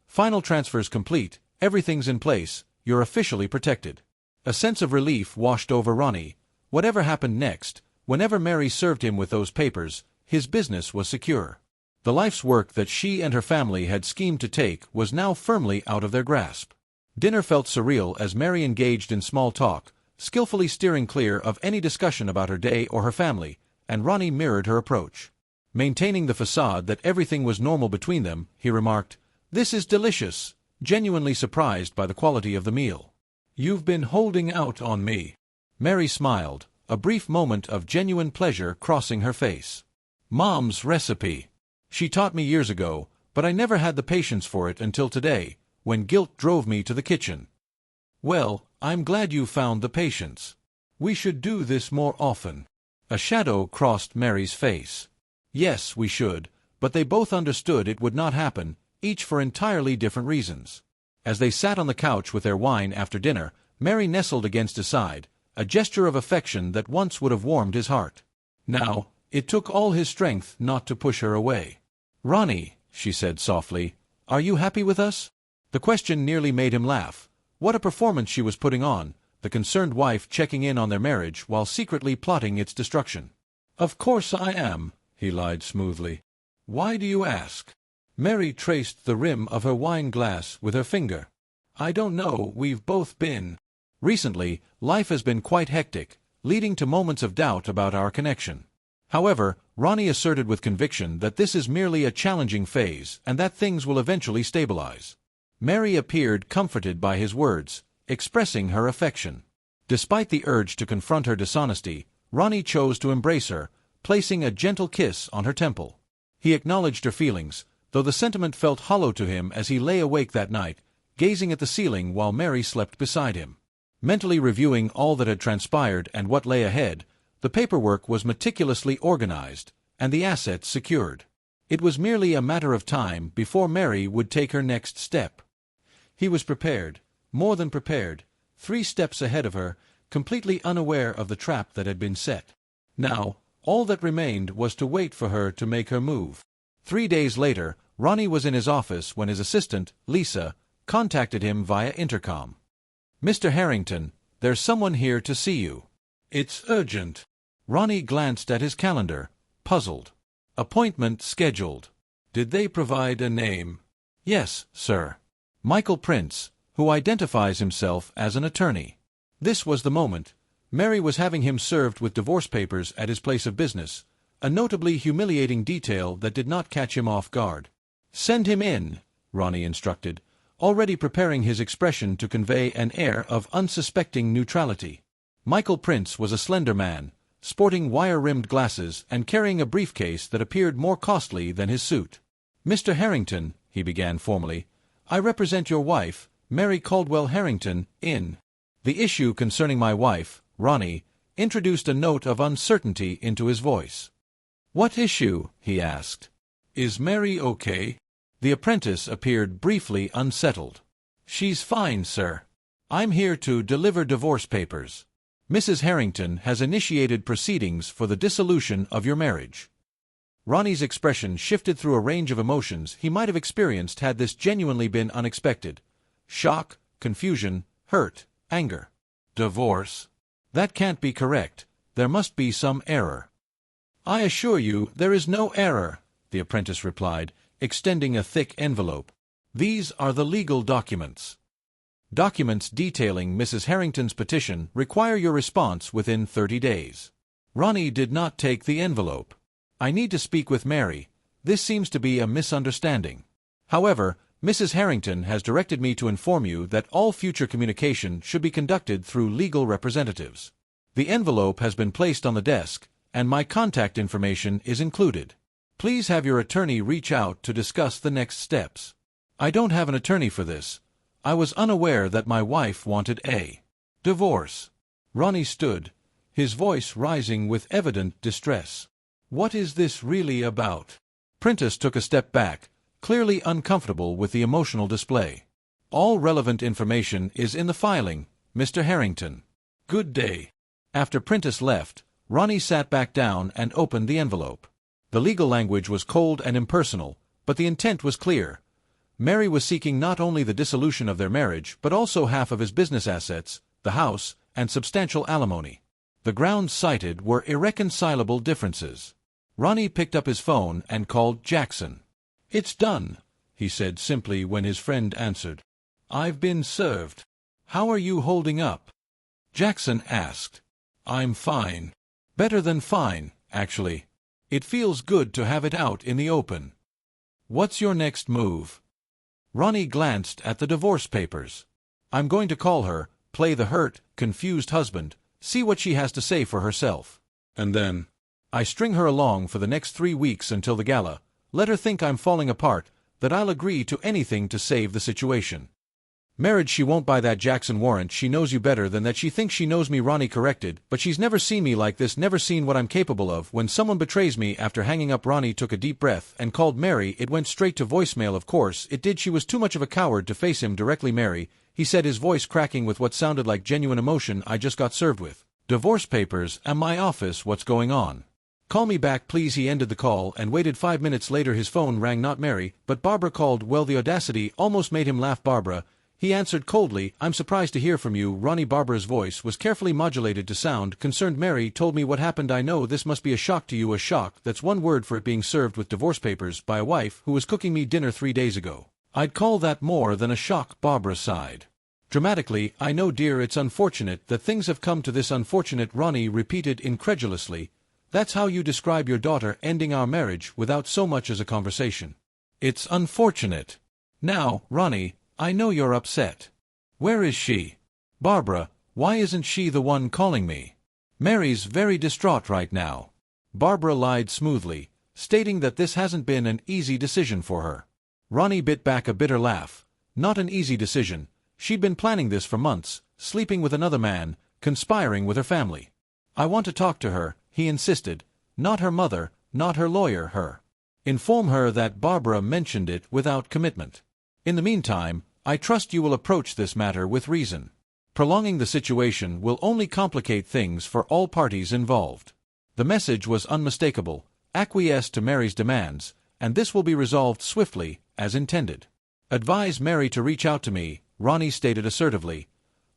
"Final transfers complete, everything's in place, you're officially protected." A sense of relief washed over Ronnie. Whatever happened next, whenever Mary served him with those papers, his business was secure. The life's work that she and her family had schemed to take was now firmly out of their grasp. Dinner felt surreal as Mary engaged in small talk, skillfully steering clear of any discussion about her day or her family, and Ronnie mirrored her approach. Maintaining the facade that everything was normal between them, he remarked, "This is delicious," genuinely surprised by the quality of the meal. "You've been holding out on me." Mary smiled, a brief moment of genuine pleasure crossing her face. "Mom's recipe. She taught me years ago, but I never had the patience for it until today, when guilt drove me to the kitchen." "Well, I'm glad you found the patience. We should do this more often." A shadow crossed Mary's face. Yes, we should, but they both understood it would not happen, each for entirely different reasons. As they sat on the couch with their wine after dinner, Mary nestled against his side, a gesture of affection that once would have warmed his heart. Now, it took all his strength not to push her away. "Ronnie," she said softly, "are you happy with us?" The question nearly made him laugh. What a performance she was putting on, the concerned wife checking in on their marriage while secretly plotting its destruction. "Of course I am," he lied smoothly. "Why do you ask?" Mary traced the rim of her wine glass with her finger. "I don't know, we've both been—" Recently, life has been quite hectic, leading to moments of doubt about our connection. However, Ronnie asserted with conviction that this is merely a challenging phase and that things will eventually stabilize. Mary appeared comforted by his words, expressing her affection. Despite the urge to confront her dishonesty, Ronnie chose to embrace her, placing a gentle kiss on her temple. He acknowledged her feelings, though the sentiment felt hollow to him as he lay awake that night, gazing at the ceiling while Mary slept beside him. Mentally reviewing all that had transpired and what lay ahead, the paperwork was meticulously organized, and the assets secured. It was merely a matter of time before Mary would take her next step. He was prepared, more than prepared, 3 steps ahead of her, completely unaware of the trap that had been set. Now, all that remained was to wait for her to make her move. 3 days later, Ronnie was in his office when his assistant, Lisa, contacted him via intercom. "Mr. Harrington, there's someone here to see you." "It's urgent." Ronnie glanced at his calendar, puzzled. "Appointment scheduled." "Did they provide a name?" "Yes, sir. Michael Prince, who identifies himself as an attorney." This was the moment. Mary was having him served with divorce papers at his place of business, a notably humiliating detail that did not catch him off guard. "Send him in," Ronnie instructed, already preparing his expression to convey an air of unsuspecting neutrality. Michael Prince was a slender man, sporting wire-rimmed glasses and carrying a briefcase that appeared more costly than his suit. "Mr. Harrington," he began formally, "I represent your wife, Mary Caldwell Harrington, in—" The issue concerning my wife, Ronnie, introduced a note of uncertainty into his voice. "What issue?" he asked. "Is Mary okay?" The apprentice appeared briefly unsettled. "She's fine, sir. I'm here to deliver divorce papers. Mrs. Harrington has initiated proceedings for the dissolution of your marriage." Ronnie's expression shifted through a range of emotions he might have experienced had this genuinely been unexpected. Shock, confusion, hurt, anger. "Divorce? That can't be correct. There must be some error." "I assure you there is no error," the apprentice replied, extending a thick envelope. "These are the legal documents. Documents detailing Mrs. Harrington's petition require your response within 30 days. Ronnie did not take the envelope. "I need to speak with Mary. This seems to be a misunderstanding. However, Mrs. Harrington has directed me to inform you that all future communication should be conducted through legal representatives. The envelope has been placed on the desk, and my contact information is included. Please have your attorney reach out to discuss the next steps." "I don't have an attorney for this. I was unaware that my wife wanted a divorce." Ronnie stood, his voice rising with evident distress. "What is this really about?" Prentice took a step back, clearly uncomfortable with the emotional display. "All relevant information is in the filing, Mr. Harrington. Good day." After Prentice left, Ronnie sat back down and opened the envelope. The legal language was cold and impersonal, but the intent was clear. Mary was seeking not only the dissolution of their marriage, but also half of his business assets, the house, and substantial alimony. The grounds cited were irreconcilable differences. Ronnie picked up his phone and called Jackson. "It's done," he said simply when his friend answered. "I've been served. How are you holding up?" Jackson asked. "I'm fine. Better than fine, actually. It feels good to have it out in the open." "What's your next move?" Ronnie glanced at the divorce papers. "I'm going to call her, play the hurt, confused husband, see what she has to say for herself. And then I string her along for the next 3 weeks until the gala, let her think I'm falling apart, that I'll agree to anything to save the situation. Marriage, she won't buy that Jackson warrant. She knows you better than that. She thinks she knows me," Ronnie corrected, "but she's never seen me like this, never seen what I'm capable of. When someone betrays me." After hanging up, Ronnie took a deep breath and called Mary. It went straight to voicemail. Of course it did. She was too much of a coward to face him directly. "Mary," he said, his voice cracking with what sounded like genuine emotion, "I just got served with divorce papers at my office. What's going on? Call me back, please." He ended the call and waited. 5 minutes later his phone rang. Not Mary, but Barbara called. Well, the audacity almost made him laugh. Barbara. He answered coldly, "I'm surprised to hear from you, Ronnie." Barbara's voice was carefully modulated to sound concerned. "Mary told me what happened. I know this must be a shock to you." "A shock, that's one word for it. Being served with divorce papers by a wife who was cooking me dinner 3 days ago. I'd call that more than a shock." Barbara sighed dramatically. "I know, dear, it's unfortunate that things have come to this." "Unfortunate?" Ronnie repeated incredulously. "That's how you describe your daughter ending our marriage without so much as a conversation?" "It's unfortunate." "Now, Ronnie, I know you're upset. Where is she?" "Barbara, why isn't she the one calling me?" "Mary's very distraught right now." Barbara lied smoothly, stating that this hasn't been an easy decision for her. Ronnie bit back a bitter laugh. Not an easy decision. She'd been planning this for months, sleeping with another man, conspiring with her family. "I want to talk to her," he insisted. "Not her mother, not her lawyer, her. Inform her that." Barbara mentioned it without commitment. "In the meantime, I trust you will approach this matter with reason. Prolonging the situation will only complicate things for all parties involved." The message was unmistakable. "Acquiesce to Mary's demands, and this will be resolved swiftly, as intended. Advise Mary to reach out to me," Ronnie stated assertively.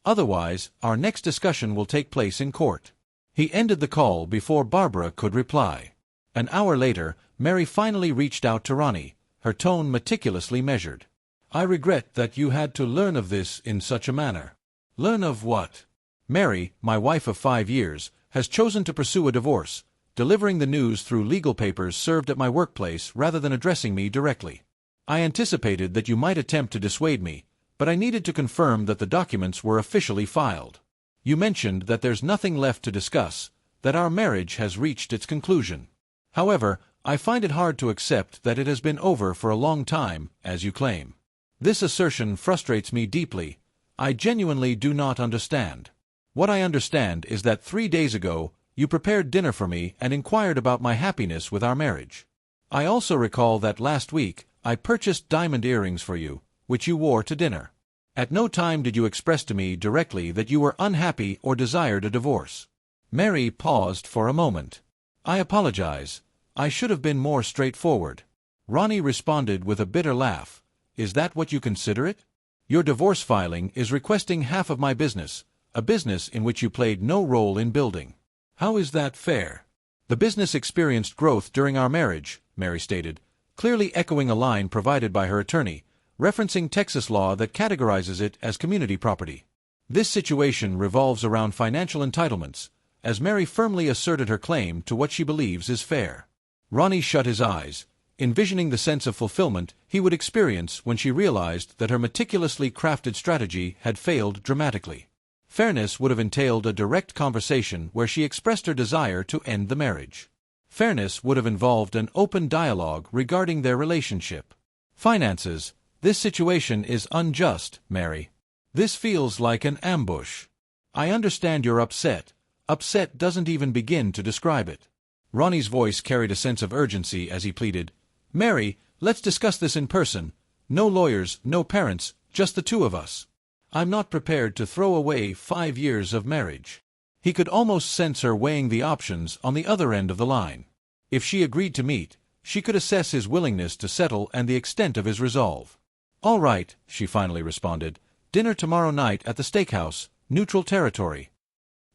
"Otherwise, our next discussion will take place in court." He ended the call before Barbara could reply. An hour later, Mary finally reached out to Ronnie, her tone meticulously measured. "I regret that you had to learn of this in such a manner." "Learn of what?" "Mary, my wife of 5 years, has chosen to pursue a divorce, delivering the news through legal papers served at my workplace rather than addressing me directly. I anticipated that you might attempt to dissuade me, but I needed to confirm that the documents were officially filed. You mentioned that there's nothing left to discuss, that our marriage has reached its conclusion. However, I find it hard to accept that it has been over for a long time, as you claim. This assertion frustrates me deeply. I genuinely do not understand. What I understand is that 3 days ago, you prepared dinner for me and inquired about my happiness with our marriage. I also recall that last week, I purchased diamond earrings for you, which you wore to dinner. At no time did you express to me directly that you were unhappy or desired a divorce." Mary paused for a moment. "I apologize. I should have been more straightforward." Ronnie responded with a bitter laugh. "Is that what you consider it? Your divorce filing is requesting half of my business, a business in which you played no role in building. How is that fair?" "The business experienced growth during our marriage," Mary stated, clearly echoing a line provided by her attorney, referencing Texas law that categorizes it as community property. "This situation revolves around financial entitlements," as Mary firmly asserted her claim to what she believes is fair. Ronnie shut his eyes, envisioning the sense of fulfillment he would experience when she realized that her meticulously crafted strategy had failed dramatically. Fairness would have entailed a direct conversation where she expressed her desire to end the marriage. Fairness would have involved an open dialogue regarding their relationship. Finances. This situation is unjust, Mary. This feels like an ambush. I understand you're upset. Upset doesn't even begin to describe it. Ronnie's voice carried a sense of urgency as he pleaded, "Mary, let's discuss this in person. No lawyers, no parents, just the two of us. I'm not prepared to throw away 5 years of marriage." He could almost sense her weighing the options on the other end of the line. If she agreed to meet, she could assess his willingness to settle and the extent of his resolve. "All right," she finally responded. "Dinner tomorrow night at the steakhouse, neutral territory."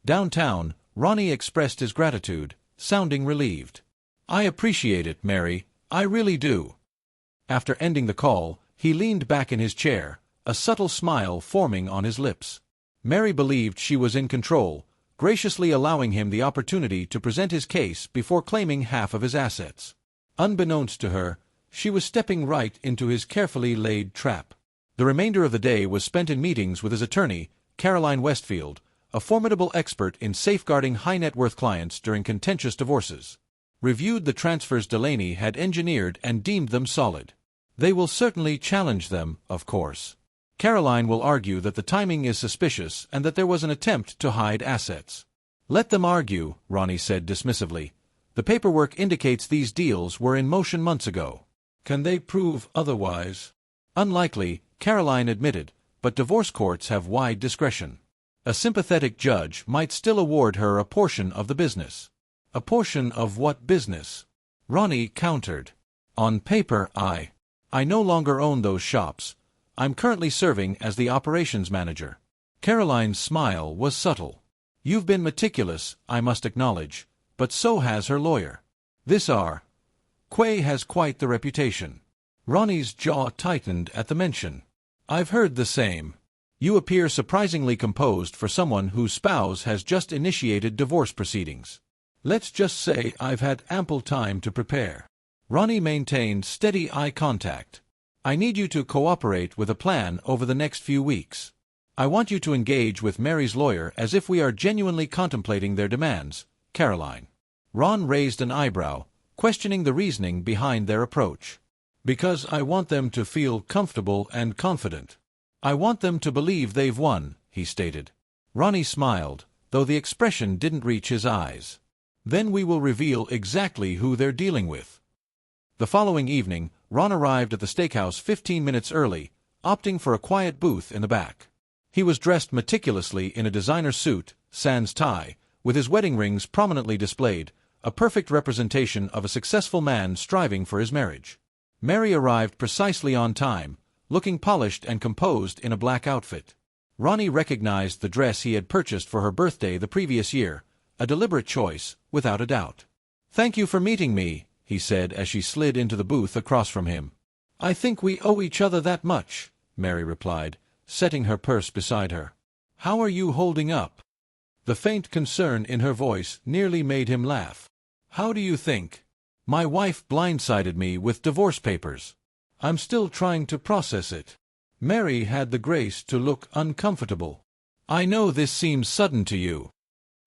Downtown, Ronnie expressed his gratitude, sounding relieved. "I appreciate it, Mary. I really do." After ending the call, he leaned back in his chair, a subtle smile forming on his lips. Mary believed she was in control, graciously allowing him the opportunity to present his case before claiming half of his assets. Unbeknownst to her, she was stepping right into his carefully laid trap. The remainder of the day was spent in meetings with his attorney, Caroline Westfield, a formidable expert in safeguarding high-net-worth clients during contentious divorces. Reviewed the transfers Delaney had engineered and deemed them solid. They will certainly challenge them, of course. Caroline will argue that the timing is suspicious and that there was an attempt to hide assets. "Let them argue," Ronnie said dismissively. "The paperwork indicates these deals were in motion months ago. Can they prove otherwise?" "Unlikely," Caroline admitted, "but divorce courts have wide discretion. A sympathetic judge might still award her a portion of the business." "A portion of what business?" Ronnie countered. "On paper, I no longer own those shops. I'm currently serving as the operations manager. Caroline's smile was subtle. You've been meticulous, I must acknowledge, but so has her lawyer. This R. Quay has quite the reputation. Ronnie's jaw tightened at the mention. I've heard the same. You appear surprisingly composed for someone whose spouse has just initiated divorce proceedings. Let's just say I've had ample time to prepare. Ronnie maintained steady eye contact. I need you to cooperate with a plan over the next few weeks. I want you to engage with Mary's lawyer as if we are genuinely contemplating their demands, Caroline. Ron raised an eyebrow, questioning the reasoning behind their approach. Because I want them to feel comfortable and confident. I want them to believe they've won, he stated. Ronnie smiled, though the expression didn't reach his eyes. Then we will reveal exactly who they're dealing with. The following evening, Ron arrived at the steakhouse 15 minutes early, opting for a quiet booth in the back. He was dressed meticulously in a designer suit, sans tie, with his wedding rings prominently displayed, a perfect representation of a successful man striving for his marriage. Mary arrived precisely on time, looking polished and composed in a black outfit. Ronnie recognized the dress he had purchased for her birthday the previous year, a deliberate choice, without a doubt. "Thank you for meeting me," he said as she slid into the booth across from him. "I think we owe each other that much," Mary replied, setting her purse beside her. "How are you holding up?" The faint concern in her voice nearly made him laugh. "How do you think? My wife blindsided me with divorce papers. I'm still trying to process it." Mary had the grace to look uncomfortable. "I know this seems sudden to you."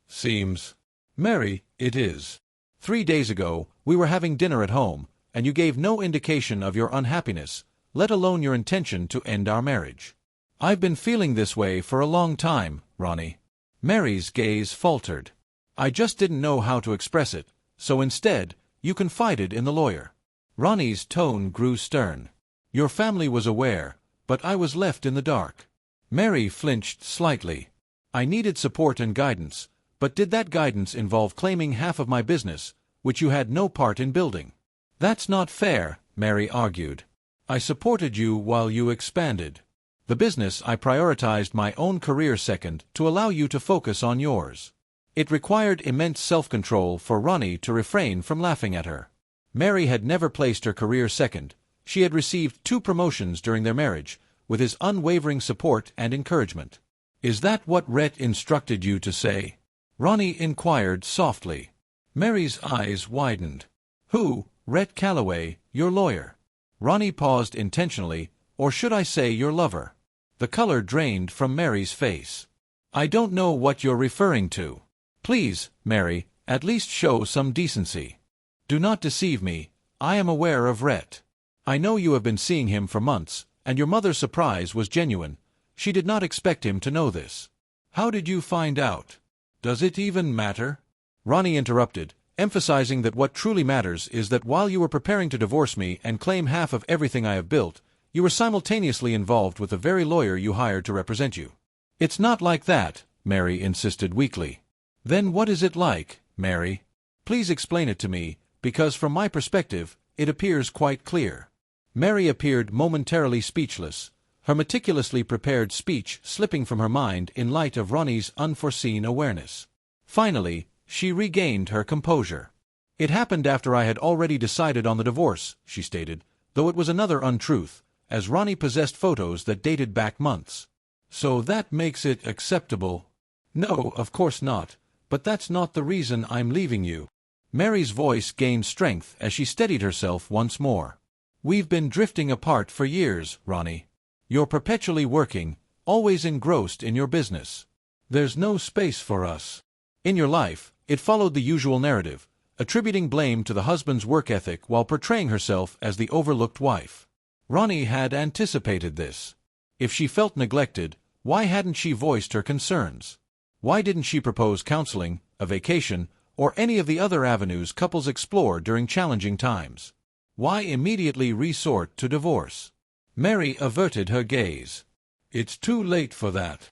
"Seems? Mary, it is. 3 days ago, we were having dinner at home, and you gave no indication of your unhappiness, let alone your intention to end our marriage." "I've been feeling this way for a long time, Ronnie." Mary's gaze faltered. "I just didn't know how to express it, so instead, you confided in the lawyer." Ronnie's tone grew stern. "Your family was aware, but I was left in the dark." Mary flinched slightly. "I needed support and guidance, but did that guidance involve claiming half of my business, which you had no part in building?" "That's not fair," Mary argued. "I supported you while you expanded. The business I prioritized my own career second to allow you to focus on yours." It required immense self-control for Ronnie to refrain from laughing at her. Mary had never placed her career second. She had received 2 promotions during their marriage, with his unwavering support and encouragement. "Is that what Rhett instructed you to say?" Ronnie inquired softly. Mary's eyes widened. "Who? Rhett Calloway, your lawyer?" Ronnie paused intentionally, or should I say your lover? The color drained from Mary's face. "I don't know what you're referring to." "Please, Mary, at least show some decency. Do not deceive me. I am aware of Rhett. I know you have been seeing him for months, and your mother's surprise was genuine. She did not expect him to know this." "How did you find out? Does it even matter?" Ronnie interrupted, emphasizing that what truly matters is that while you were preparing to divorce me and claim half of everything I have built, you were simultaneously involved with the very lawyer you hired to represent you. "It's not like that," Mary insisted weakly. "Then what is it like, Mary? Please explain it to me, because from my perspective, it appears quite clear." Mary appeared momentarily speechless, her meticulously prepared speech slipping from her mind in light of Ronnie's unforeseen awareness. Finally, she regained her composure. "It happened after I had already decided on the divorce," she stated, though it was another untruth, as Ronnie possessed photos that dated back months. "So that makes it acceptable?" "No, of course not. But that's not the reason I'm leaving you." Mary's voice gained strength as she steadied herself once more. "We've been drifting apart for years, Ronnie. You're perpetually working, always engrossed in your business. There's no space for us." In your life, it followed the usual narrative, attributing blame to the husband's work ethic while portraying herself as the overlooked wife. Ronnie had anticipated this. If she felt neglected, why hadn't she voiced her concerns? Why didn't she propose counseling, a vacation, or any of the other avenues couples explore during challenging times? Why immediately resort to divorce? Mary averted her gaze. "It's too late for that.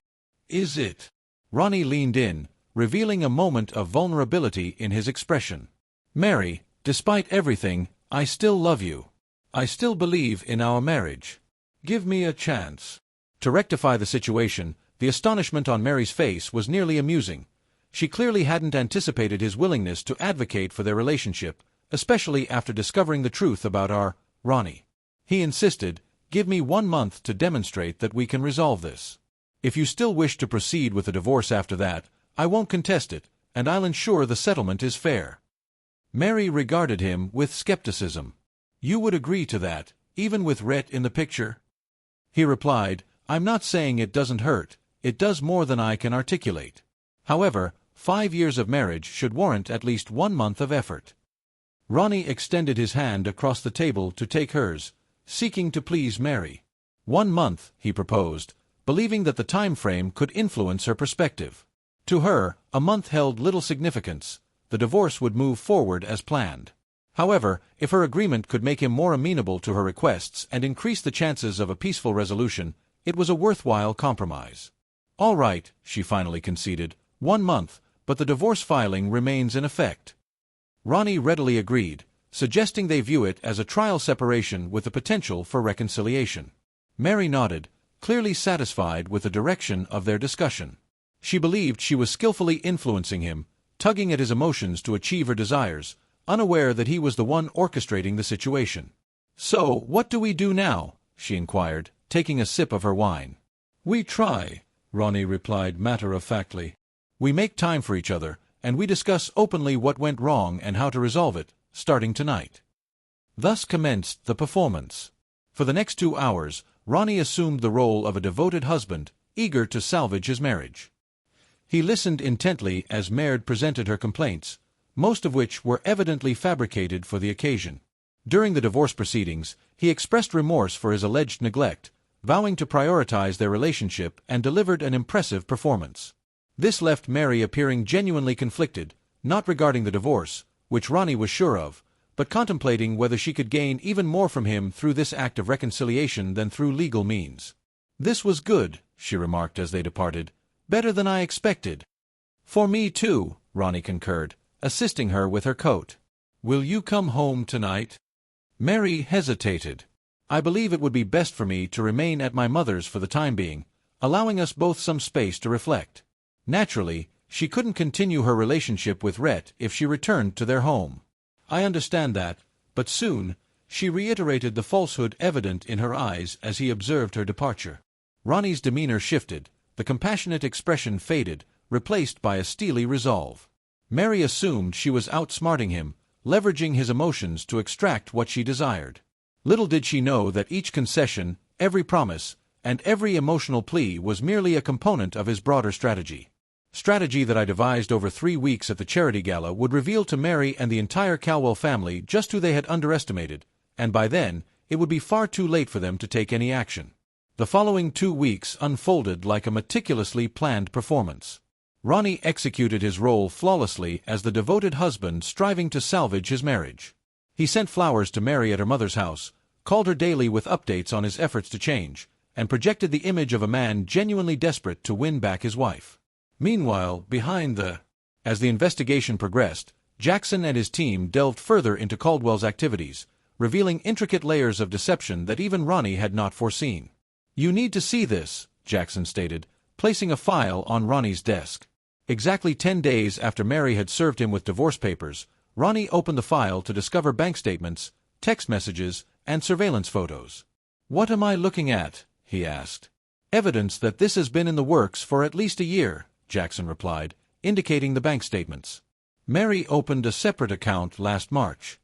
Is it?" Ronnie leaned in, revealing a moment of vulnerability in his expression. "Mary, despite everything, I still love you. I still believe in our marriage. Give me a chance. To rectify the situation, the astonishment on Mary's face was nearly amusing. She clearly hadn't anticipated his willingness to advocate for their relationship, especially after discovering the truth about our Ronnie. He insisted, "Give me 1 month to demonstrate that we can resolve this. If you still wish to proceed with a divorce after that, I won't contest it, and I'll ensure the settlement is fair." Mary regarded him with skepticism. "You would agree to that, even with Rhett in the picture?" He replied, "I'm not saying it doesn't hurt, it does more than I can articulate. However, 5 years of marriage should warrant at least 1 month of effort." Ronnie extended his hand across the table to take hers, seeking to please Mary. 1 month, he proposed, believing that the time frame could influence her perspective. To her, a month held little significance. The divorce would move forward as planned. However, if her agreement could make him more amenable to her requests and increase the chances of a peaceful resolution, it was a worthwhile compromise. "All right," she finally conceded, 1 month, but the divorce filing remains in effect." Ronnie readily agreed, suggesting they view it as a trial separation with the potential for reconciliation. Mary nodded, clearly satisfied with the direction of their discussion. She believed she was skillfully influencing him, tugging at his emotions to achieve her desires, unaware that he was the one orchestrating the situation. "So, what do we do now?" she inquired, taking a sip of her wine. "We try," Ronnie replied matter-of-factly. "We make time for each other, and we discuss openly what went wrong and how to resolve it, starting tonight." Thus commenced the performance. For the next 2 hours, Ronnie assumed the role of a devoted husband, eager to salvage his marriage. He listened intently as Maird presented her complaints, most of which were evidently fabricated for the occasion. During the divorce proceedings, he expressed remorse for his alleged neglect, vowing to prioritize their relationship, and delivered an impressive performance. This left Mary appearing genuinely conflicted, not regarding the divorce, which Ronnie was sure of, but contemplating whether she could gain even more from him through this act of reconciliation than through legal means. "This was good," she remarked as they departed. "Better than I expected." "For me too," Ronnie concurred, assisting her with her coat. "Will you come home tonight?" Mary hesitated. "I believe it would be best for me to remain at my mother's for the time being, allowing us both some space to reflect." Naturally, she couldn't continue her relationship with Rhett if she returned to their home. "I understand that, but soon," she reiterated, the falsehood evident in her eyes as he observed her departure. Ronnie's demeanor shifted, the compassionate expression faded, replaced by a steely resolve. Mary assumed she was outsmarting him, leveraging his emotions to extract what she desired. Little did she know that each concession, every promise, and every emotional plea was merely a component of his broader strategy. Strategy that I devised over 3 weeks at the charity gala would reveal to Mary and the entire Calwell family just who they had underestimated, and by then, it would be far too late for them to take any action. The following 2 weeks unfolded like a meticulously planned performance. Ronnie executed his role flawlessly as the devoted husband striving to salvage his marriage. He sent flowers to Mary at her mother's house, called her daily with updates on his efforts to change, and projected the image of a man genuinely desperate to win back his wife. Meanwhile, as the investigation progressed, Jackson and his team delved further into Caldwell's activities, revealing intricate layers of deception that even Ronnie had not foreseen. "You need to see this," Jackson stated, placing a file on Ronnie's desk. Exactly 10 days after Mary had served him with divorce papers, Ronnie opened the file to discover bank statements, text messages, and surveillance photos. "What am I looking at?" he asked. "Evidence that this has been in the works for at least a year," Jackson replied, indicating the bank statements. "Mary opened a separate account last March.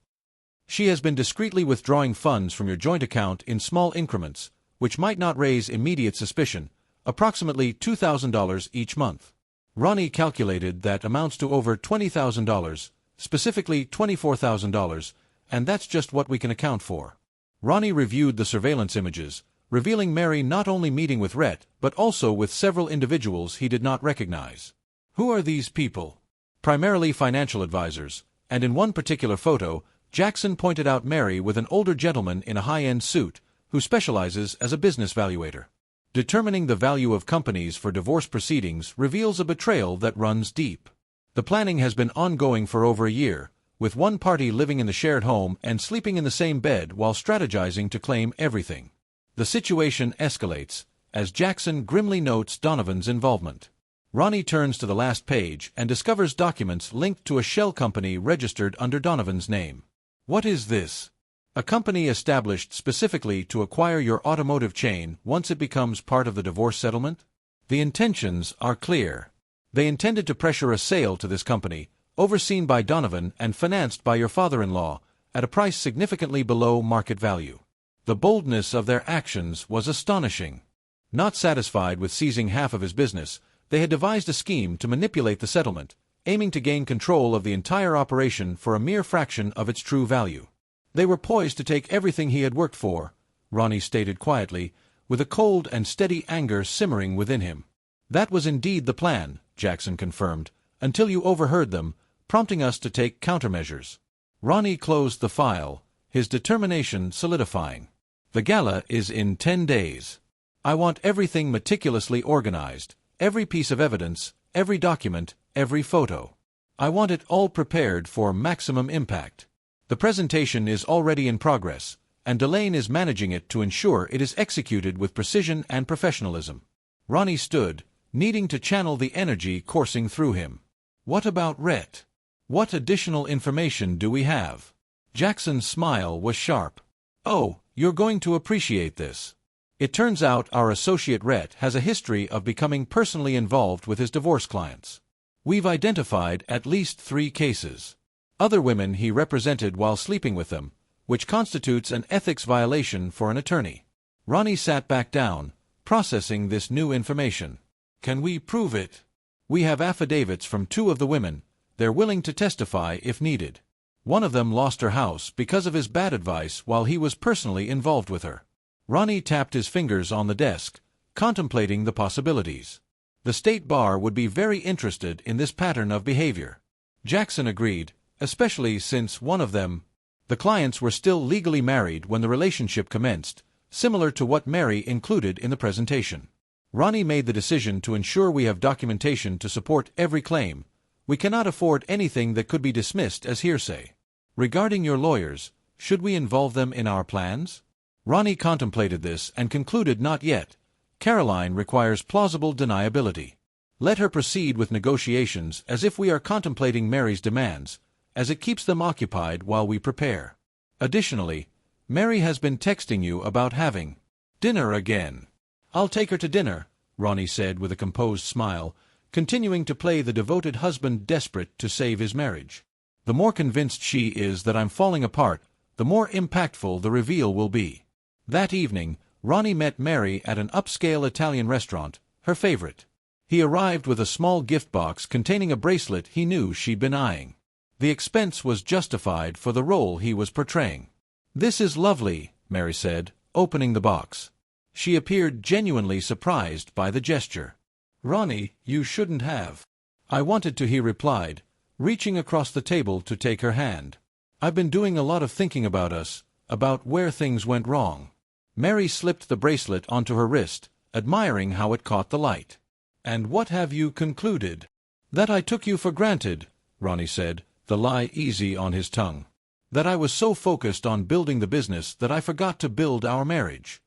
She has been discreetly withdrawing funds from your joint account in small increments, which might not raise immediate suspicion, approximately $2,000 each month. Ronnie calculated that amounts to over $20,000, specifically $24,000, and that's just what we can account for." Ronnie reviewed the surveillance images, revealing Mary not only meeting with Rhett, but also with several individuals he did not recognize. "Who are these people?" "Primarily financial advisors, and in one particular photo, Jackson pointed out Mary with an older gentleman in a high-end suit, who specializes as a business valuator. Determining the value of companies for divorce proceedings reveals a betrayal that runs deep. The planning has been ongoing for over a year, with one party living in the shared home and sleeping in the same bed while strategizing to claim everything. The situation escalates, as Jackson grimly notes Donovan's involvement. Ronnie turns to the last page and discovers documents linked to a shell company registered under Donovan's name. What is this? A company established specifically to acquire your automotive chain once it becomes part of the divorce settlement? The intentions are clear. They intended to pressure a sale to this company, overseen by Donovan and financed by your father-in-law, at a price significantly below market value. The boldness of their actions was astonishing. Not satisfied with seizing half of his business, they had devised a scheme to manipulate the settlement, aiming to gain control of the entire operation for a mere fraction of its true value. They were poised to take everything he had worked for, Ronnie stated quietly, with a cold and steady anger simmering within him. That was indeed the plan, Jackson confirmed, until you overheard them, prompting us to take countermeasures. Ronnie closed the file, his determination solidifying. The gala is in 10 days. I want everything meticulously organized, every piece of evidence, every document, every photo. I want it all prepared for maximum impact. The presentation is already in progress, and Delane is managing it to ensure it is executed with precision and professionalism. Ronnie stood, needing to channel the energy coursing through him. What about Rhett? What additional information do we have? Jackson's smile was sharp. Oh, you're going to appreciate this. It turns out our associate Rhett has a history of becoming personally involved with his divorce clients. We've identified at least 3 cases. Other women he represented while sleeping with them, which constitutes an ethics violation for an attorney. Ronnie sat back down, processing this new information. Can we prove it? We have affidavits from 2 of the women. They're willing to testify if needed. One of them lost her house because of his bad advice while he was personally involved with her. Ronnie tapped his fingers on the desk, contemplating the possibilities. The state bar would be very interested in this pattern of behavior. Jackson agreed, especially since one of them, the clients were still legally married when the relationship commenced, similar to what Mary included in the presentation. Ronnie made the decision to ensure we have documentation to support every claim. We cannot afford anything that could be dismissed as hearsay. Regarding your lawyers, should we involve them in our plans? Ronnie contemplated this and concluded not yet. Caroline requires plausible deniability. Let her proceed with negotiations as if we are contemplating Mary's demands, as it keeps them occupied while we prepare. Additionally, Mary has been texting you about having dinner again. I'll take her to dinner, Ronnie said with a composed smile, continuing to play the devoted husband desperate to save his marriage. The more convinced she is that I'm falling apart, the more impactful the reveal will be. That evening, Ronnie met Mary at an upscale Italian restaurant, her favorite. He arrived with a small gift box containing a bracelet he knew she'd been eyeing. The expense was justified for the role he was portraying. This is lovely, Mary said, opening the box. She appeared genuinely surprised by the gesture. Ronnie, you shouldn't have. I wanted to, he replied, reaching across the table to take her hand. I've been doing a lot of thinking about us, about where things went wrong. Mary slipped the bracelet onto her wrist, admiring how it caught the light. And what have you concluded? That I took you for granted, Ronnie said, the lie easy on his tongue. That I was so focused on building the business that I forgot to build our marriage.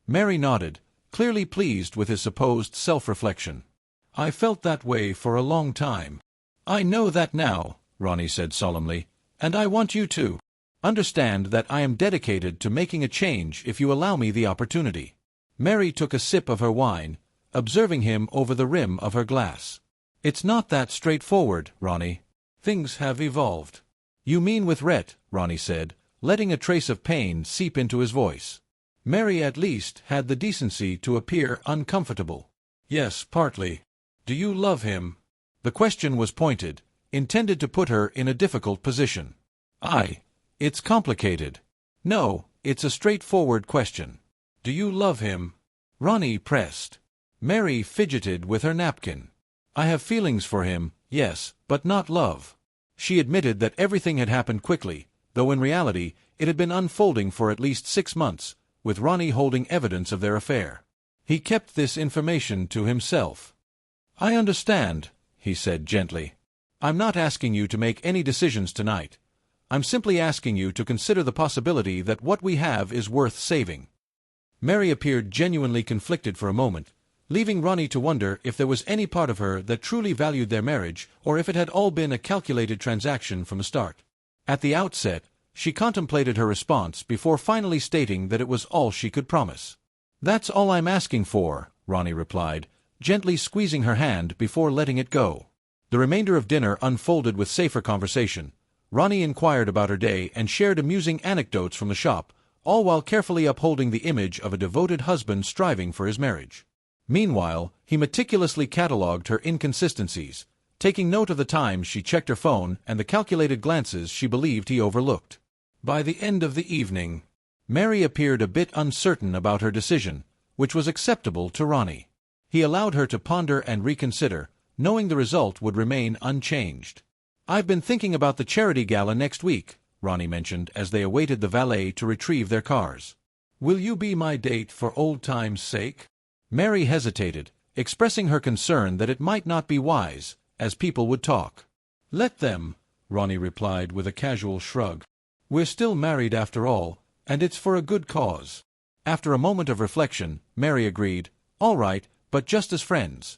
Mary nodded, clearly pleased with his supposed self-reflection. I felt that way for a long time. I know that now, Ronnie said solemnly, and I want you to understand that I am dedicated to making a change if you allow me the opportunity. Mary took a sip of her wine, observing him over the rim of her glass. It's not that straightforward, Ronnie. Things have evolved. You mean with Rhett, Ronnie said, letting a trace of pain seep into his voice. Mary at least had the decency to appear uncomfortable. Yes, partly. Do you love him? The question was pointed, intended to put her in a difficult position. It's complicated. No, it's a straightforward question. Do you love him? Ronnie pressed. Mary fidgeted with her napkin. I have feelings for him, yes, but not love. She admitted that everything had happened quickly, though in reality it had been unfolding for at least 6 months, with Ronnie holding evidence of their affair. He kept this information to himself. I understand, he said gently. I'm not asking you to make any decisions tonight. I'm simply asking you to consider the possibility that what we have is worth saving. Mary appeared genuinely conflicted for a moment, leaving Ronnie to wonder if there was any part of her that truly valued their marriage or if it had all been a calculated transaction from the start. At the outset, she contemplated her response before finally stating that it was all she could promise. "That's all I'm asking for," Ronnie replied, gently squeezing her hand before letting it go. The remainder of dinner unfolded with safer conversation. Ronnie inquired about her day and shared amusing anecdotes from the shop, all while carefully upholding the image of a devoted husband striving for his marriage. Meanwhile, he meticulously catalogued her inconsistencies, taking note of the times she checked her phone and the calculated glances she believed he overlooked. By the end of the evening, Mary appeared a bit uncertain about her decision, which was acceptable to Ronnie. He allowed her to ponder and reconsider, knowing the result would remain unchanged. "I've been thinking about the charity gala next week," Ronnie mentioned as they awaited the valet to retrieve their cars. "Will you be my date for old time's sake?" Mary hesitated, expressing her concern that it might not be wise, as people would talk. "Let them," Ronnie replied with a casual shrug. "We're still married after all, and it's for a good cause." After a moment of reflection, Mary agreed, "All right, but just as friends."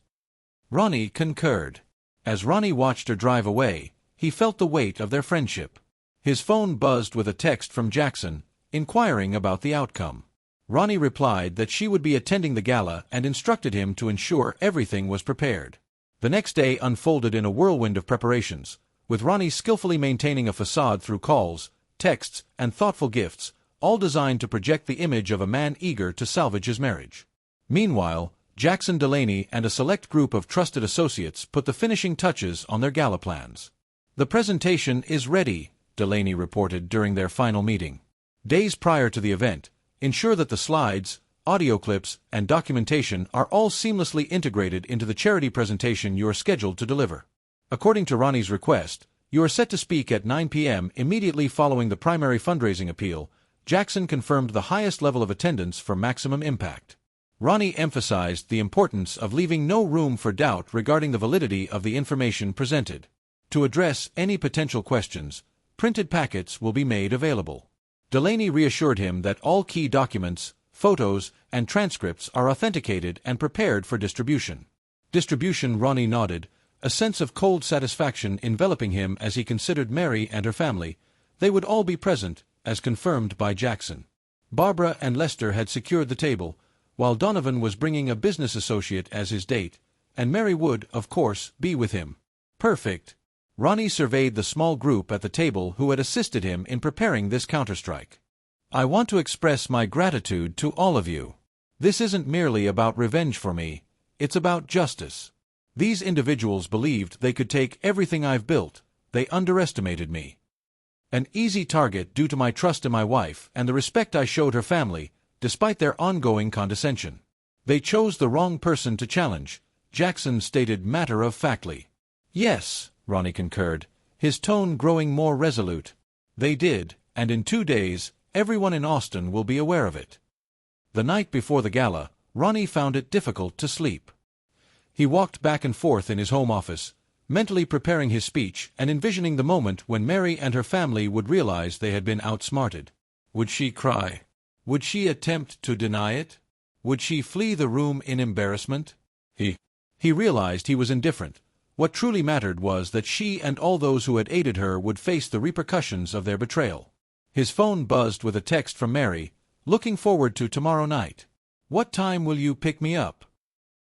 Ronnie concurred. As Ronnie watched her drive away, he felt the weight of their friendship. His phone buzzed with a text from Jackson, inquiring about the outcome. Ronnie replied that she would be attending the gala and instructed him to ensure everything was prepared. The next day unfolded in a whirlwind of preparations, with Ronnie skillfully maintaining a facade through calls, texts, and thoughtful gifts, all designed to project the image of a man eager to salvage his marriage. Meanwhile, Jackson Delaney and a select group of trusted associates put the finishing touches on their gala plans. "The presentation is ready," Delaney reported during their final meeting. "Days prior to the event, ensure that the slides, audio clips, and documentation are all seamlessly integrated into the charity presentation you are scheduled to deliver." According to Ronnie's request, "You are set to speak at 9 p.m. immediately following the primary fundraising appeal." Jackson confirmed the highest level of attendance for maximum impact. Ronnie emphasized the importance of leaving no room for doubt regarding the validity of the information presented. To address any potential questions, printed packets will be made available. Delaney reassured him that all key documents, photos, and transcripts are authenticated and prepared for distribution. Ronnie nodded, a sense of cold satisfaction enveloping him as he considered Mary and her family. They would all be present, as confirmed by Jackson. Barbara and Lester had secured the table, while Donovan was bringing a business associate as his date, and Mary would, of course, be with him. Perfect. Ronnie surveyed the small group at the table who had assisted him in preparing this counterstrike. "I want to express my gratitude to all of you. This isn't merely about revenge for me, it's about justice. These individuals believed they could take everything I've built, they underestimated me. An easy target due to my trust in my wife and the respect I showed her family, despite their ongoing condescension. They chose the wrong person to challenge," Jackson stated matter-of-factly. "Yes," Ronnie concurred, his tone growing more resolute. "They did, and in 2 days, everyone in Austin will be aware of it." The night before the gala, Ronnie found it difficult to sleep. He walked back and forth in his home office, mentally preparing his speech and envisioning the moment when Mary and her family would realize they had been outsmarted. Would she cry? Would she attempt to deny it? Would she flee the room in embarrassment? He realized he was indifferent. What truly mattered was that she and all those who had aided her would face the repercussions of their betrayal. His phone buzzed with a text from Mary, "Looking forward to tomorrow night. What time will you pick me up?"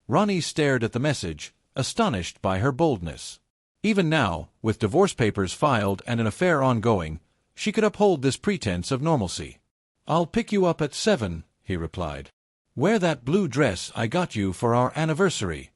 Ronnie stared at the message, astonished by her boldness. Even now, with divorce papers filed and an affair ongoing, she could uphold this pretense of normalcy. "I'll pick you up at 7, he replied. "Wear that blue dress I got you for our anniversary."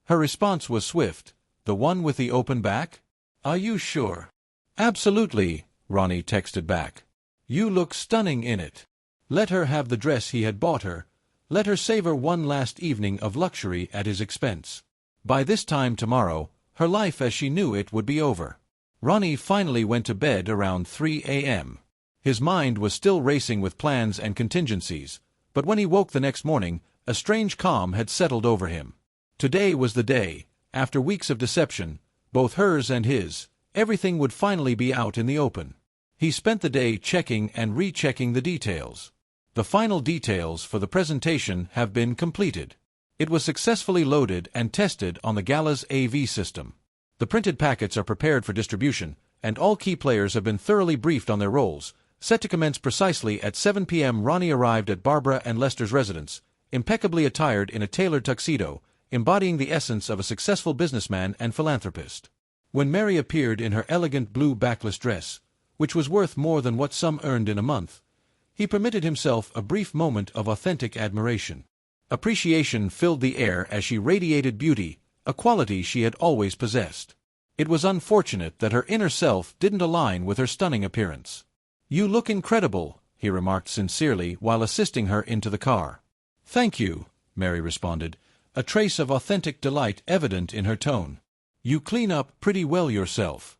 Her response was swift. "The one with the open back? Are you sure?" "Absolutely," Ronnie texted back. "You look stunning in it." Let her have the dress he had bought her. Let her savor one last evening of luxury at his expense. By this time tomorrow, her life as she knew it would be over. Ronnie finally went to bed around 3 a.m. His mind was still racing with plans and contingencies, but when he woke the next morning, a strange calm had settled over him. Today was the day. After weeks of deception, both hers and his, everything would finally be out in the open. He spent the day checking and rechecking the details. The final details for the presentation have been completed. It was successfully loaded and tested on the Gala's AV system. The printed packets are prepared for distribution, and all key players have been thoroughly briefed on their roles. Set to commence precisely at 7 p.m. Ronnie arrived at Barbara and Lester's residence, impeccably attired in a tailored tuxedo, embodying the essence of a successful businessman and philanthropist. When Mary appeared in her elegant blue backless dress, which was worth more than what some earned in a month, he permitted himself a brief moment of authentic admiration. Appreciation filled the air as she radiated beauty, a quality she had always possessed. It was unfortunate that her inner self didn't align with her stunning appearance. "You look incredible," he remarked sincerely while assisting her into the car. "Thank you," Mary responded, a trace of authentic delight evident in her tone. "You clean up pretty well yourself."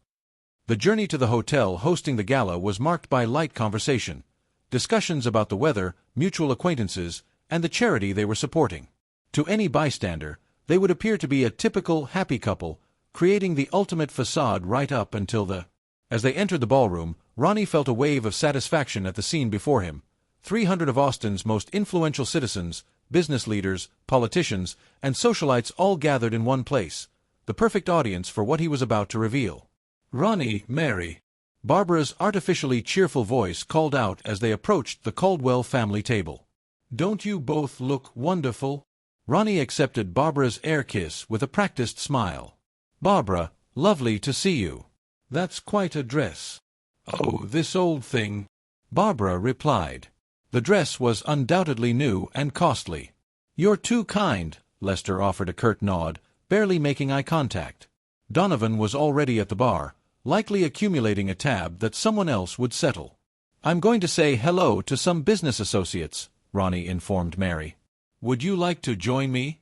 The journey to the hotel hosting the gala was marked by light conversation, discussions about the weather, mutual acquaintances, and the charity they were supporting. To any bystander, they would appear to be a typical happy couple, creating the ultimate facade right up until the... As they entered the ballroom, Ronnie felt a wave of satisfaction at the scene before him. 300 of Austin's most influential citizens, business leaders, politicians, and socialites all gathered in one place, the perfect audience for what he was about to reveal. "Ronnie, Mary," Barbara's artificially cheerful voice called out as they approached the Caldwell family table. "Don't you both look wonderful?" Ronnie accepted Barbara's air kiss with a practiced smile. "Barbara, lovely to see you. That's quite a dress." "Oh, this old thing," Barbara replied. The dress was undoubtedly new and costly. "You're too kind," Lester offered a curt nod, barely making eye contact. Donovan was already at the bar, likely accumulating a tab that someone else would settle. "I'm going to say hello to some business associates," Ronnie informed Mary. "Would you like to join me?"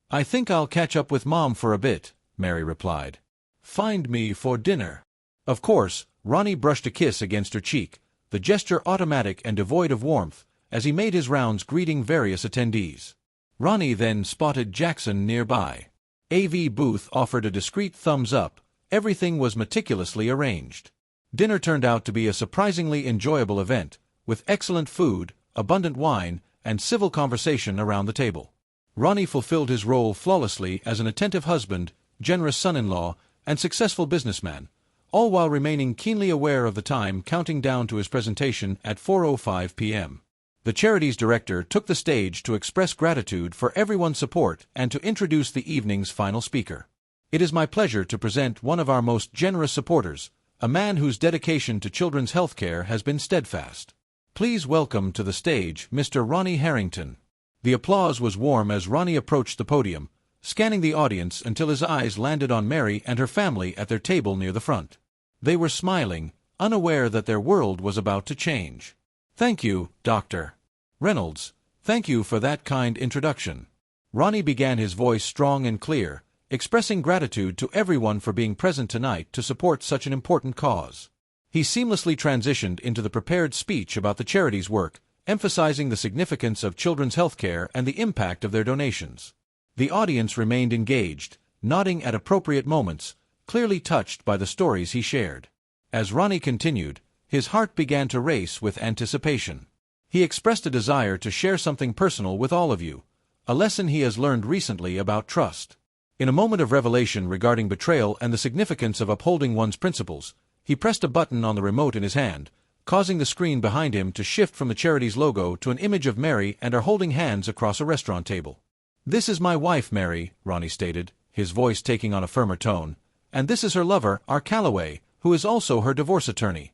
"I think I'll catch up with Mom for a bit," Mary replied. "Find me for dinner." Of course, Ronnie brushed a kiss against her cheek, the gesture automatic and devoid of warmth, as he made his rounds greeting various attendees. Ronnie then spotted Jackson nearby. AV booth offered a discreet thumbs up. Everything was meticulously arranged. Dinner turned out to be a surprisingly enjoyable event, with excellent food, abundant wine, and civil conversation around the table. Ronnie fulfilled his role flawlessly as an attentive husband, generous son-in-law, and successful businessman, all while remaining keenly aware of the time counting down to his presentation at 4:05 p.m. The charity's director took the stage to express gratitude for everyone's support and to introduce the evening's final speaker. "It is my pleasure to present one of our most generous supporters, a man whose dedication to children's health care has been steadfast. Please welcome to the stage Mr. Ronnie Harrington." The applause was warm as Ronnie approached the podium, scanning the audience until his eyes landed on Mary and her family at their table near the front. They were smiling, unaware that their world was about to change. "Thank you, Dr. Reynolds. Thank you for that kind introduction." Ronnie began, his voice strong and clear, expressing gratitude to everyone for being present tonight to support such an important cause. He seamlessly transitioned into the prepared speech about the charity's work, emphasizing the significance of children's health care and the impact of their donations. The audience remained engaged, nodding at appropriate moments, clearly touched by the stories he shared. As Ronnie continued, his heart began to race with anticipation. He expressed a desire to share something personal with all of you, a lesson he has learned recently about trust. In a moment of revelation regarding betrayal and the significance of upholding one's principles, he pressed a button on the remote in his hand, causing the screen behind him to shift from the charity's logo to an image of Mary and her holding hands across a restaurant table. "This is my wife, Mary," Ronnie stated, his voice taking on a firmer tone, "and this is her lover, R. Calloway, who is also her divorce attorney."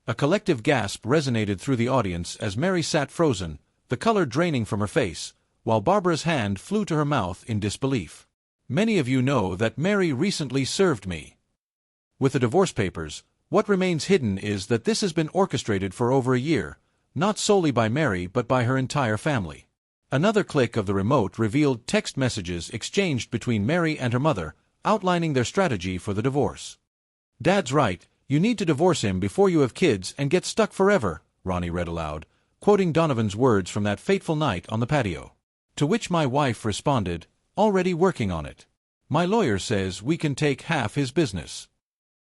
A collective gasp resonated through the audience as Mary sat frozen, the color draining from her face, while Barbara's hand flew to her mouth in disbelief. "Many of you know that Mary recently served me with the divorce papers. What remains hidden is that this has been orchestrated for over a year, not solely by Mary but by her entire family." Another click of the remote revealed text messages exchanged between Mary and her mother, outlining their strategy for the divorce. "Dad's right, you need to divorce him before you have kids and get stuck forever," Ronnie read aloud, quoting Donovan's words from that fateful night on the patio. To which my wife responded, "Already working on it. My lawyer says we can take half his business."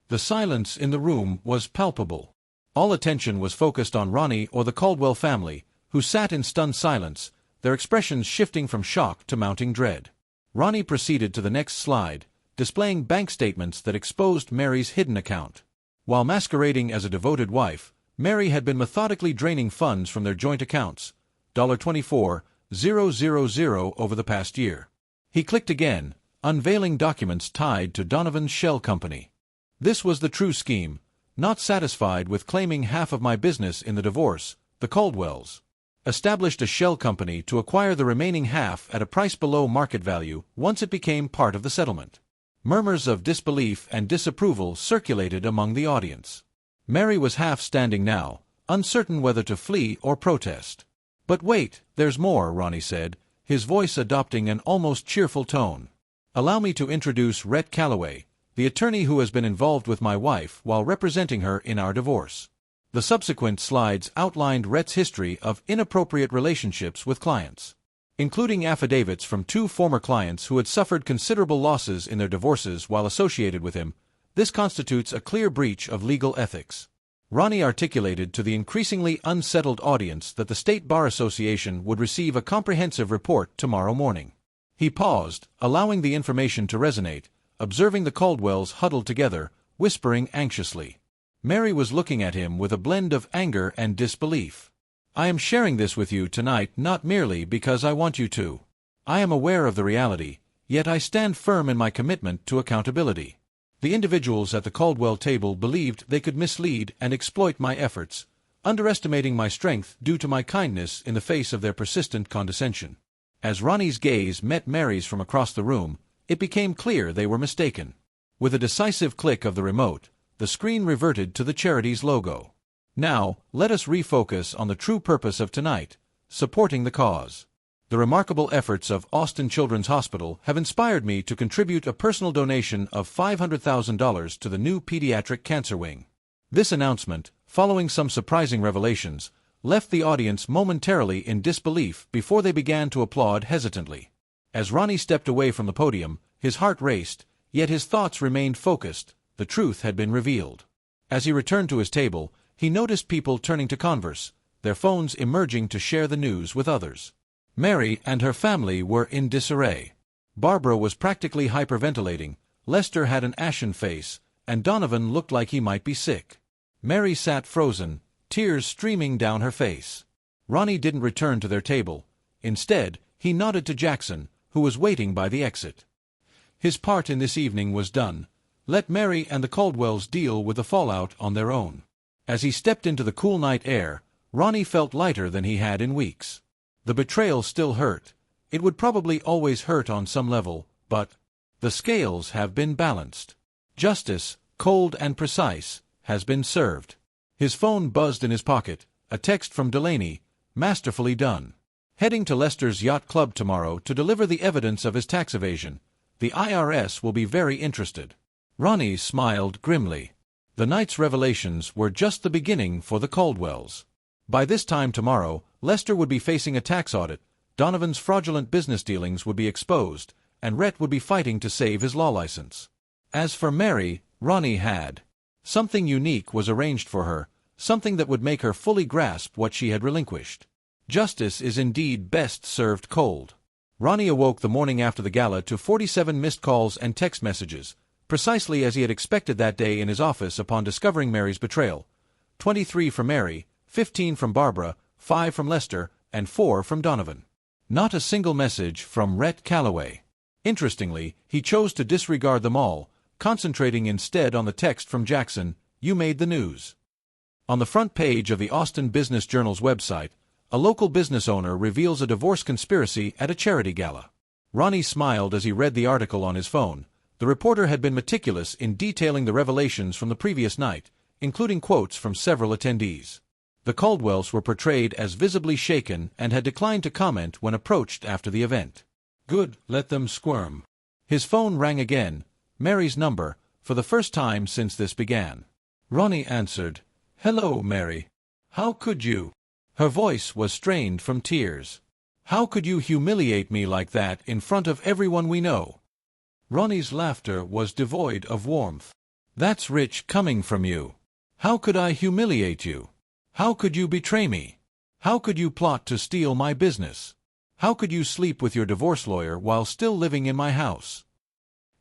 The silence in the room was palpable. All attention was focused on Ronnie or the Caldwell family, who sat in stunned silence, their expressions shifting from shock to mounting dread. Ronnie proceeded to the next slide, displaying bank statements that exposed Mary's hidden account. While masquerading as a devoted wife, Mary had been methodically draining funds from their joint accounts, $24,000 over the past year. He clicked again, unveiling documents tied to Donovan's shell company. This was the true scheme. Not satisfied with claiming half of my business in the divorce, the Caldwells established a shell company to acquire the remaining half at a price below market value once it became part of the settlement. Murmurs of disbelief and disapproval circulated among the audience. Mary was half standing now, uncertain whether to flee or protest. "But wait, there's more," Ronnie said, his voice adopting an almost cheerful tone. "Allow me to introduce Rhett Calloway, the attorney who has been involved with my wife while representing her in our divorce." The subsequent slides outlined Rhett's history of inappropriate relationships with clients, including affidavits from 2 former clients who had suffered considerable losses in their divorces while associated with him. This constitutes a clear breach of legal ethics. Ronnie articulated to the increasingly unsettled audience that the State Bar Association would receive a comprehensive report tomorrow morning. He paused, allowing the information to resonate, observing the Caldwells huddled together, whispering anxiously. Mary was looking at him with a blend of anger and disbelief. "I am sharing this with you tonight not merely because I want you to. I am aware of the reality, yet I stand firm in my commitment to accountability. The individuals at the Caldwell table believed they could mislead and exploit my efforts, underestimating my strength due to my kindness in the face of their persistent condescension." As Ronnie's gaze met Mary's from across the room, it became clear they were mistaken. With a decisive click of the remote, the screen reverted to the charity's logo. "Now, let us refocus on the true purpose of tonight, supporting the cause. The remarkable efforts of Austin Children's Hospital have inspired me to contribute a personal donation of $500,000 to the new pediatric cancer wing." This announcement, following some surprising revelations, left the audience momentarily in disbelief before they began to applaud hesitantly. As Ronnie stepped away from the podium, his heart raced, yet his thoughts remained focused. The truth had been revealed. As he returned to his table, he noticed people turning to converse, their phones emerging to share the news with others. Mary and her family were in disarray. Barbara was practically hyperventilating, Lester had an ashen face, and Donovan looked like he might be sick. Mary sat frozen, tears streaming down her face. Ronnie didn't return to their table. Instead, he nodded to Jackson, who was waiting by the exit. His part in this evening was done. Let Mary and the Caldwells deal with the fallout on their own. As he stepped into the cool night air, Ronnie felt lighter than he had in weeks. The betrayal still hurt. It would probably always hurt on some level, but the scales have been balanced. Justice, cold and precise, has been served. His phone buzzed in his pocket, a text from Delaney, masterfully done. Heading to Lester's yacht club tomorrow to deliver the evidence of his tax evasion. The IRS will be very interested. Ronnie smiled grimly. The night's revelations were just the beginning for the Caldwells. By this time tomorrow, Lester would be facing a tax audit, Donovan's fraudulent business dealings would be exposed, and Rhett would be fighting to save his law license. As for Mary, Ronnie had. Something unique was arranged for her, something that would make her fully grasp what she had relinquished. Justice is indeed best served cold. Ronnie awoke the morning after the gala to 47 missed calls and text messages, precisely as he had expected that day in his office upon discovering Mary's betrayal. 23 from Mary, 15 from Barbara, 5 from Lester, and 4 from Donovan. Not a single message from Rhett Calloway. Interestingly, he chose to disregard them all, concentrating instead on the text from Jackson, "You made the news." On the front page of the Austin Business Journal's website, a local business owner reveals a divorce conspiracy at a charity gala. Ronnie smiled as he read the article on his phone. The reporter had been meticulous in detailing the revelations from the previous night, including quotes from several attendees. The Caldwells were portrayed as visibly shaken and had declined to comment when approached after the event. "Good, let them squirm." His phone rang again, Mary's number, for the first time since this began. Ronnie answered. "Hello, Mary. How could you?" Her voice was strained from tears. "How could you humiliate me like that in front of everyone we know?" Ronnie's laughter was devoid of warmth. "That's rich coming from you. How could I humiliate you? How could you betray me? How could you plot to steal my business? How could you sleep with your divorce lawyer while still living in my house?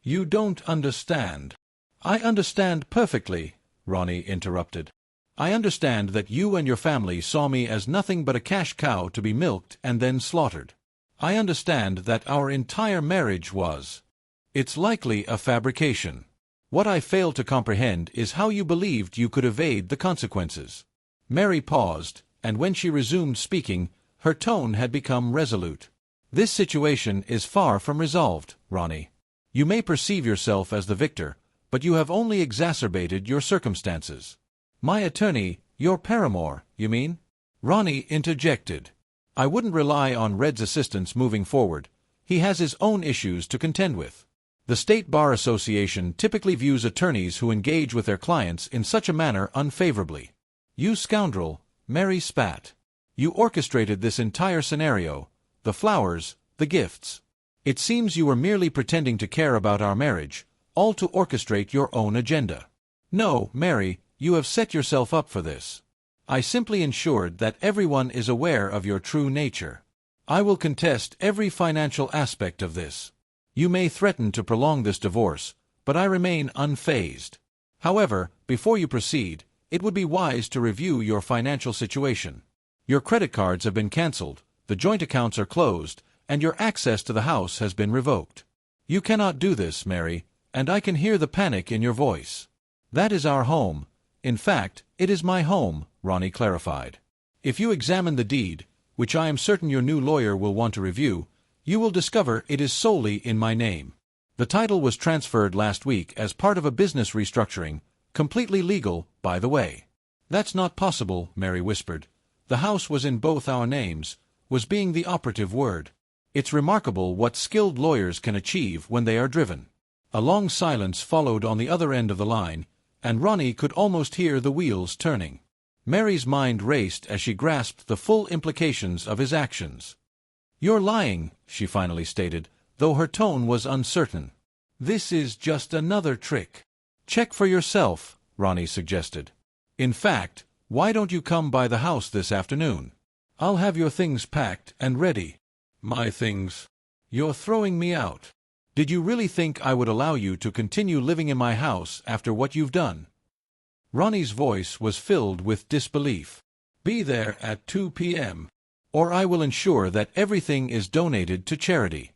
You don't understand. I understand perfectly, Ronnie interrupted. I understand that you and your family saw me as nothing but a cash cow to be milked and then slaughtered. I understand that our entire marriage was. It's likely a fabrication. What I fail to comprehend is how you believed you could evade the consequences. Mary paused, and when she resumed speaking, her tone had become resolute. This situation is far from resolved, Ronnie. You may perceive yourself as the victor, but you have only exacerbated your circumstances. My attorney, your paramour, you mean? Ronnie interjected. I wouldn't rely on Red's assistance moving forward. He has his own issues to contend with. The State Bar Association typically views attorneys who engage with their clients in such a manner unfavorably. You scoundrel, Mary spat. You orchestrated this entire scenario, the flowers, the gifts. It seems you were merely pretending to care about our marriage, all to orchestrate your own agenda. No, Mary, you have set yourself up for this. I simply ensured that everyone is aware of your true nature. I will contest every financial aspect of this. You may threaten to prolong this divorce, but I remain unfazed. However, before you proceed, it would be wise to review your financial situation. Your credit cards have been canceled, the joint accounts are closed, and your access to the house has been revoked. You cannot do this, Mary, and I can hear the panic in your voice. That is our home. In fact, it is my home, Ronnie clarified. If you examine the deed, which I am certain your new lawyer will want to review, you will discover it is solely in my name. The title was transferred last week as part of a business restructuring, completely legal, by the way. That's not possible, Mary whispered. The house was in both our names, was being the operative word. It's remarkable what skilled lawyers can achieve when they are driven. A long silence followed on the other end of the line, and Ronnie could almost hear the wheels turning. Mary's mind raced as she grasped the full implications of his actions. You're lying, she finally stated, though her tone was uncertain. This is just another trick. Check for yourself, Ronnie suggested. In fact, why don't you come by the house this afternoon? I'll have your things packed and ready. My things? You're throwing me out. Did you really think I would allow you to continue living in my house after what you've done? Ronnie's voice was filled with disbelief. Be there at 2 p.m., or I will ensure that everything is donated to charity.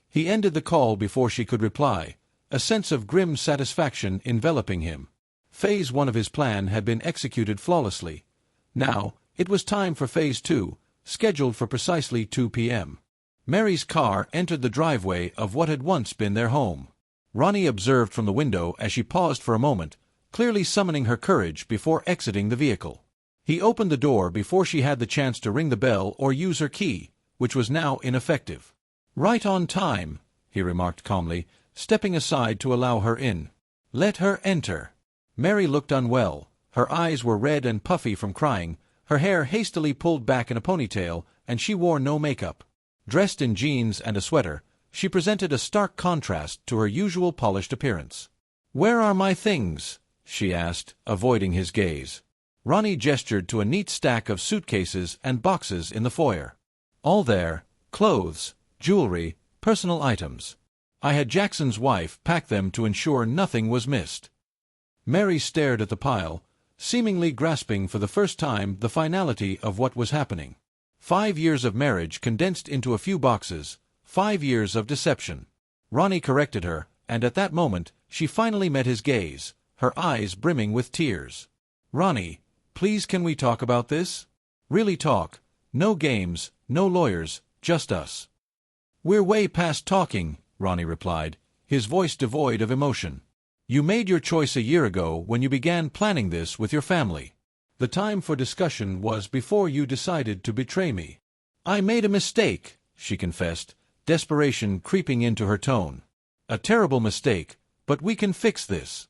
He ended the call before she could reply, a sense of grim satisfaction enveloping him. Phase 1 of his plan had been executed flawlessly. Now, it was time for Phase 2, scheduled for precisely 2 p.m. Mary's car entered the driveway of what had once been their home. Ronnie observed from the window as she paused for a moment, clearly summoning her courage before exiting the vehicle. He opened the door before she had the chance to ring the bell or use her key, which was now ineffective. Right on time, he remarked calmly, stepping aside to allow her in. Let her enter. Mary looked unwell. Her eyes were red and puffy from crying, her hair hastily pulled back in a ponytail, and she wore no makeup. Dressed in jeans and a sweater, she presented a stark contrast to her usual polished appearance. "Where are my things?" she asked, avoiding his gaze. Ronnie gestured to a neat stack of suitcases and boxes in the foyer. All there, clothes, jewelry, personal items. I had Jackson's wife pack them to ensure nothing was missed. Mary stared at the pile, seemingly grasping for the first time the finality of what was happening. 5 years of marriage condensed into a few boxes, 5 years of deception. Ronnie corrected her, and at that moment, she finally met his gaze, her eyes brimming with tears. "Ronnie, please can we talk about this? Really talk. No games, no lawyers, just us." "We're way past talking," Ronnie replied, his voice devoid of emotion. "You made your choice a year ago when you began planning this with your family. The time for discussion was before you decided to betray me." "I made a mistake," she confessed, desperation creeping into her tone. "A terrible mistake, but we can fix this.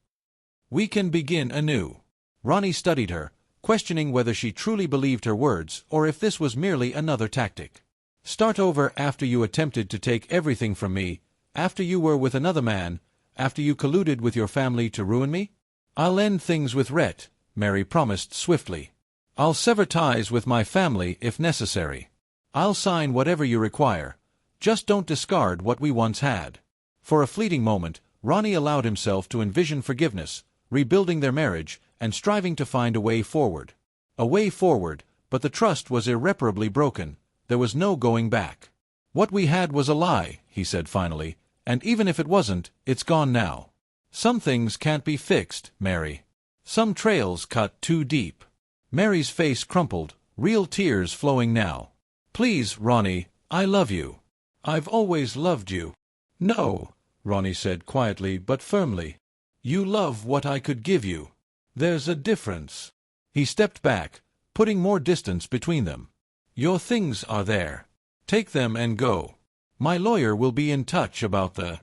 We can begin anew." Ronnie studied her, questioning whether she truly believed her words or if this was merely another tactic. "Start over after you attempted to take everything from me, after you were with another man, after you colluded with your family to ruin me? I'll end things with Rhett," Mary promised swiftly. I'll sever ties with my family if necessary. I'll sign whatever you require. Just don't discard what we once had." For a fleeting moment, Ronnie allowed himself to envision forgiveness, rebuilding their marriage, and striving to find a way forward. A way forward, but the trust was irreparably broken. There was no going back. "What we had was a lie," he said finally, "and even if it wasn't, it's gone now. Some things can't be fixed, Mary. Some trails cut too deep." Mary's face crumpled, real tears flowing now. "Please, Ronnie, I love you. I've always loved you." "No," Ronnie said quietly but firmly. "You love what I could give you. There's a difference." He stepped back, putting more distance between them. "Your things are there. Take them and go. My lawyer will be in touch about the—"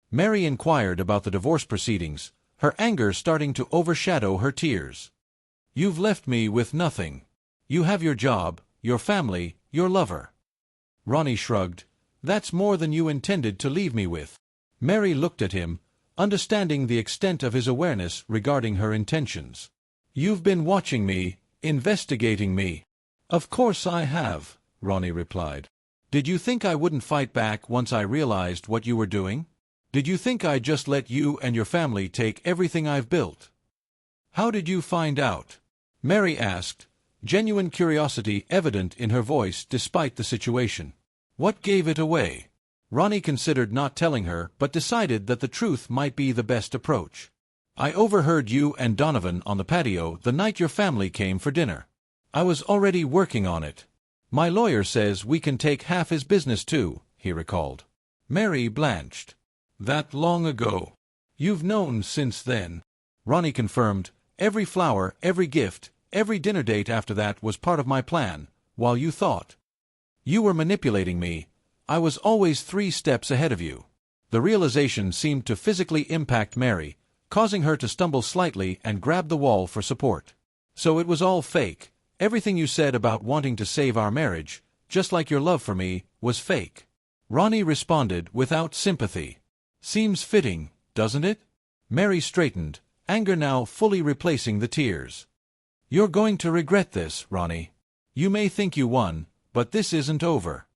Mary inquired about the divorce proceedings, her anger starting to overshadow her tears. "You've left me with nothing. You have your job, your family, your lover." Ronnie shrugged. "That's more than you intended to leave me with." Mary looked at him, understanding the extent of his awareness regarding her intentions. "You've been watching me, investigating me." "Of course I have," Ronnie replied. "Did you think I wouldn't fight back once I realized what you were doing? Did you think I'd just let you and your family take everything I've built?" "How did you find out?" Mary asked, genuine curiosity evident in her voice despite the situation. "What gave it away?" Ronnie considered not telling her but decided that the truth might be the best approach. "I overheard you and Donovan on the patio the night your family came for dinner. I was already working on it. My lawyer says we can take half his business too," he recalled. Mary blanched. "That long ago? You've known since then?" Ronnie confirmed. "Every flower, every gift, every dinner date after that was part of my plan, while you thought you were manipulating me. I was always 3 steps ahead of you." The realization seemed to physically impact Mary, causing her to stumble slightly and grab the wall for support. "So it was all fake. Everything you said about wanting to save our marriage, just like your love for me, was fake." Ronnie responded without sympathy. "Seems fitting, doesn't it?" Mary straightened, anger now fully replacing the tears. "You're going to regret this, Ronnie. You may think you won, but this isn't over."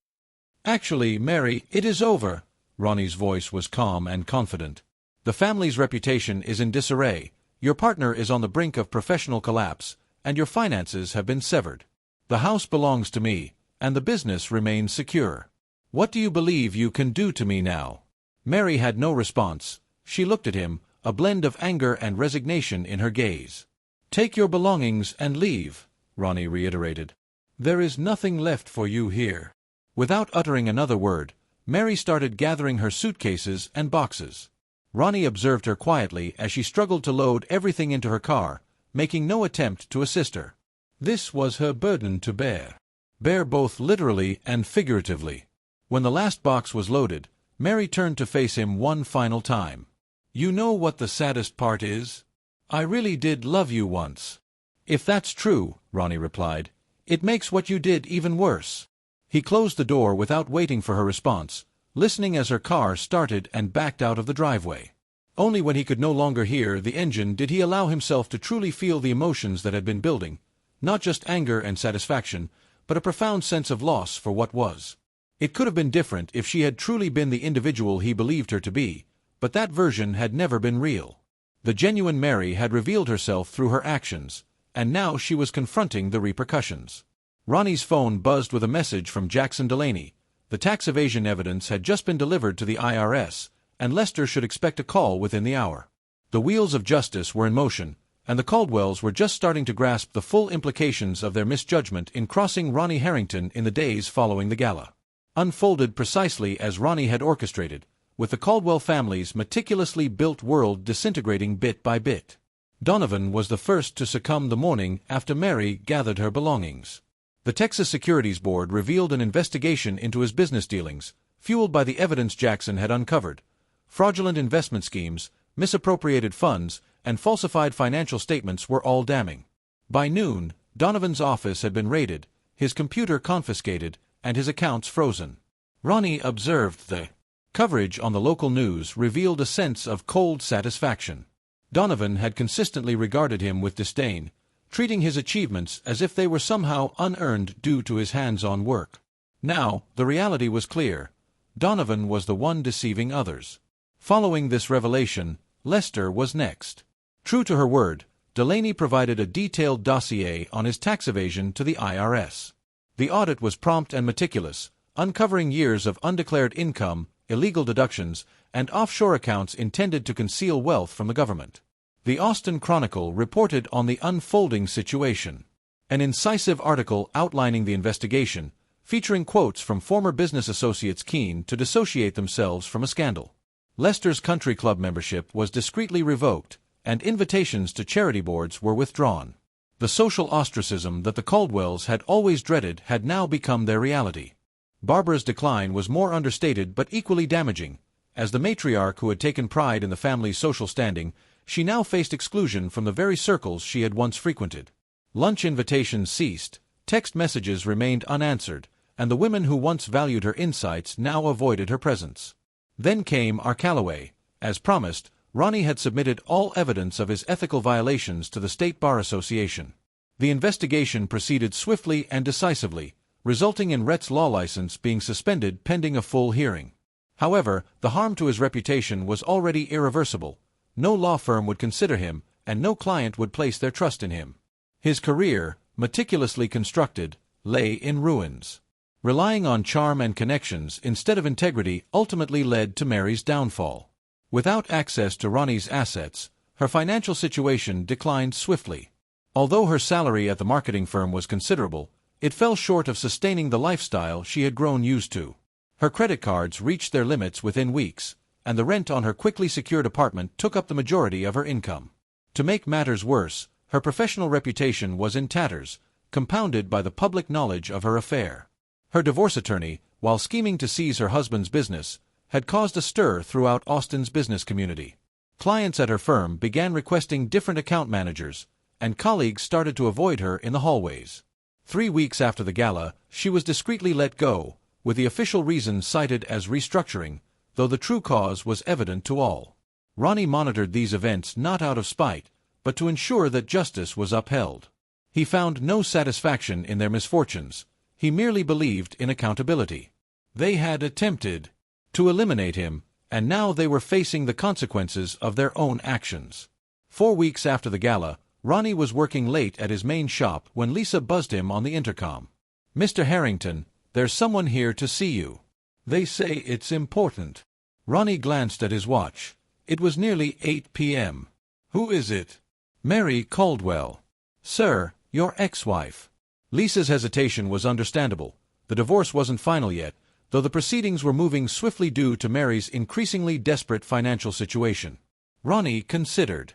"Actually, Mary, it is over." Ronnie's voice was calm and confident. "The family's reputation is in disarray, your partner is on the brink of professional collapse, and your finances have been severed. The house belongs to me, and the business remains secure. What do you believe you can do to me now?" Mary had no response. She looked at him, a blend of anger and resignation in her gaze. "Take your belongings and leave," Ronnie reiterated. "There is nothing left for you here." Without uttering another word, Mary started gathering her suitcases and boxes. Ronnie observed her quietly as she struggled to load everything into her car, making no attempt to assist her. This was her burden to bear. Bear both literally and figuratively. When the last box was loaded, Mary turned to face him one final time. "You know what the saddest part is? I really did love you once." "If that's true," Ronnie replied, "it makes what you did even worse." He closed the door without waiting for her response, listening as her car started and backed out of the driveway. Only when he could no longer hear the engine did he allow himself to truly feel the emotions that had been building, not just anger and satisfaction, but a profound sense of loss for what was. It could have been different if she had truly been the individual he believed her to be, but that version had never been real. The genuine Mary had revealed herself through her actions, and now she was confronting the repercussions. Ronnie's phone buzzed with a message from Jackson Delaney. The tax evasion evidence had just been delivered to the IRS, and Lester should expect a call within the hour. The wheels of justice were in motion, and the Caldwells were just starting to grasp the full implications of their misjudgment in crossing Ronnie Harrington in the days following the gala. Unfolded precisely as Ronnie had orchestrated, with the Caldwell family's meticulously built world disintegrating bit by bit. Donovan was the first to succumb the morning after Mary gathered her belongings. The Texas Securities Board revealed an investigation into his business dealings, fueled by the evidence Jackson had uncovered. Fraudulent investment schemes, misappropriated funds, and falsified financial statements were all damning. By noon, Donovan's office had been raided, his computer confiscated, and his accounts frozen. Ronnie observed the coverage on the local news revealed a sense of cold satisfaction. Donovan had consistently regarded him with disdain, treating his achievements as if they were somehow unearned due to his hands-on work. Now, the reality was clear. Donovan was the one deceiving others. Following this revelation, Lester was next. True to her word, Delaney provided a detailed dossier on his tax evasion to the IRS. The audit was prompt and meticulous, uncovering years of undeclared income, illegal deductions, and offshore accounts intended to conceal wealth from the government. The Austin Chronicle reported on the unfolding situation. An incisive article outlining the investigation, featuring quotes from former business associates keen to dissociate themselves from a scandal. Lester's country club membership was discreetly revoked, and invitations to charity boards were withdrawn. The social ostracism that the Caldwells had always dreaded had now become their reality. Barbara's decline was more understated but equally damaging. As the matriarch who had taken pride in the family's social standing, she now faced exclusion from the very circles she had once frequented. Lunch invitations ceased, text messages remained unanswered, and the women who once valued her insights now avoided her presence. Then came R. Calloway. As promised, Ronnie had submitted all evidence of his ethical violations to the State Bar Association. The investigation proceeded swiftly and decisively, resulting in Rhett's law license being suspended pending a full hearing. However, the harm to his reputation was already irreversible. No law firm would consider him, and no client would place their trust in him. His career, meticulously constructed, lay in ruins. Relying on charm and connections instead of integrity ultimately led to Mary's downfall. Without access to Ronnie's assets, her financial situation declined swiftly. Although her salary at the marketing firm was considerable, it fell short of sustaining the lifestyle she had grown used to. Her credit cards reached their limits within weeks, and the rent on her quickly secured apartment took up the majority of her income. To make matters worse, her professional reputation was in tatters, compounded by the public knowledge of her affair. Her divorce attorney, while scheming to seize her husband's business, had caused a stir throughout Austin's business community. Clients at her firm began requesting different account managers, and colleagues started to avoid her in the hallways. 3 weeks after the gala, she was discreetly let go, with the official reason cited as restructuring, though the true cause was evident to all. Ronnie monitored these events not out of spite, but to ensure that justice was upheld. He found no satisfaction in their misfortunes. He merely believed in accountability. They had attempted to eliminate him, and now they were facing the consequences of their own actions. 4 weeks after the gala, Ronnie was working late at his main shop when Lisa buzzed him on the intercom. "Mr. Harrington, there's someone here to see you. They say it's important." Ronnie glanced at his watch. It was nearly 8 p.m. "Who is it?" "Mary Caldwell. Sir, your ex-wife." Lisa's hesitation was understandable. The divorce wasn't final yet, though the proceedings were moving swiftly due to Mary's increasingly desperate financial situation. Ronnie considered.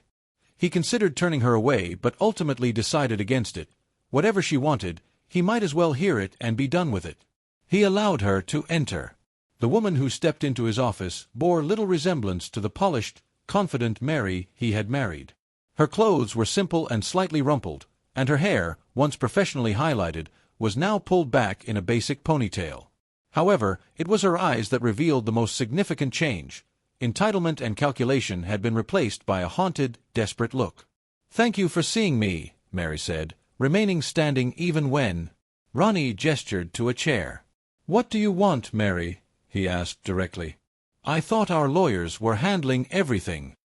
He considered turning her away but ultimately decided against it. Whatever she wanted, he might as well hear it and be done with it. He allowed her to enter. The woman who stepped into his office bore little resemblance to the polished, confident Mary he had married. Her clothes were simple and slightly rumpled, and her hair, once professionally highlighted, was now pulled back in a basic ponytail. However, it was her eyes that revealed the most significant change. Entitlement and calculation had been replaced by a haunted, desperate look. "Thank you for seeing me," Mary said, remaining standing even when Ronnie gestured to a chair. "What do you want, Mary?" he asked directly. "I thought our lawyers were handling everything."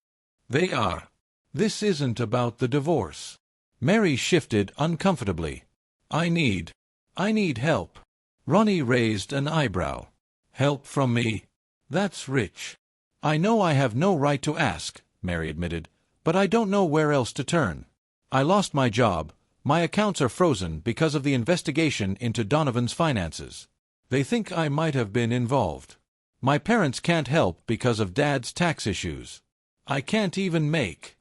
"They are. This isn't about the divorce." Mary shifted uncomfortably. I need help." Ronnie raised an eyebrow. "Help from me? That's rich." "I know I have no right to ask," Mary admitted, "but I don't know where else to turn. I lost my job. My accounts are frozen because of the investigation into Donovan's finances. They think I might have been involved. My parents can't help because of Dad's tax issues. I can't even make.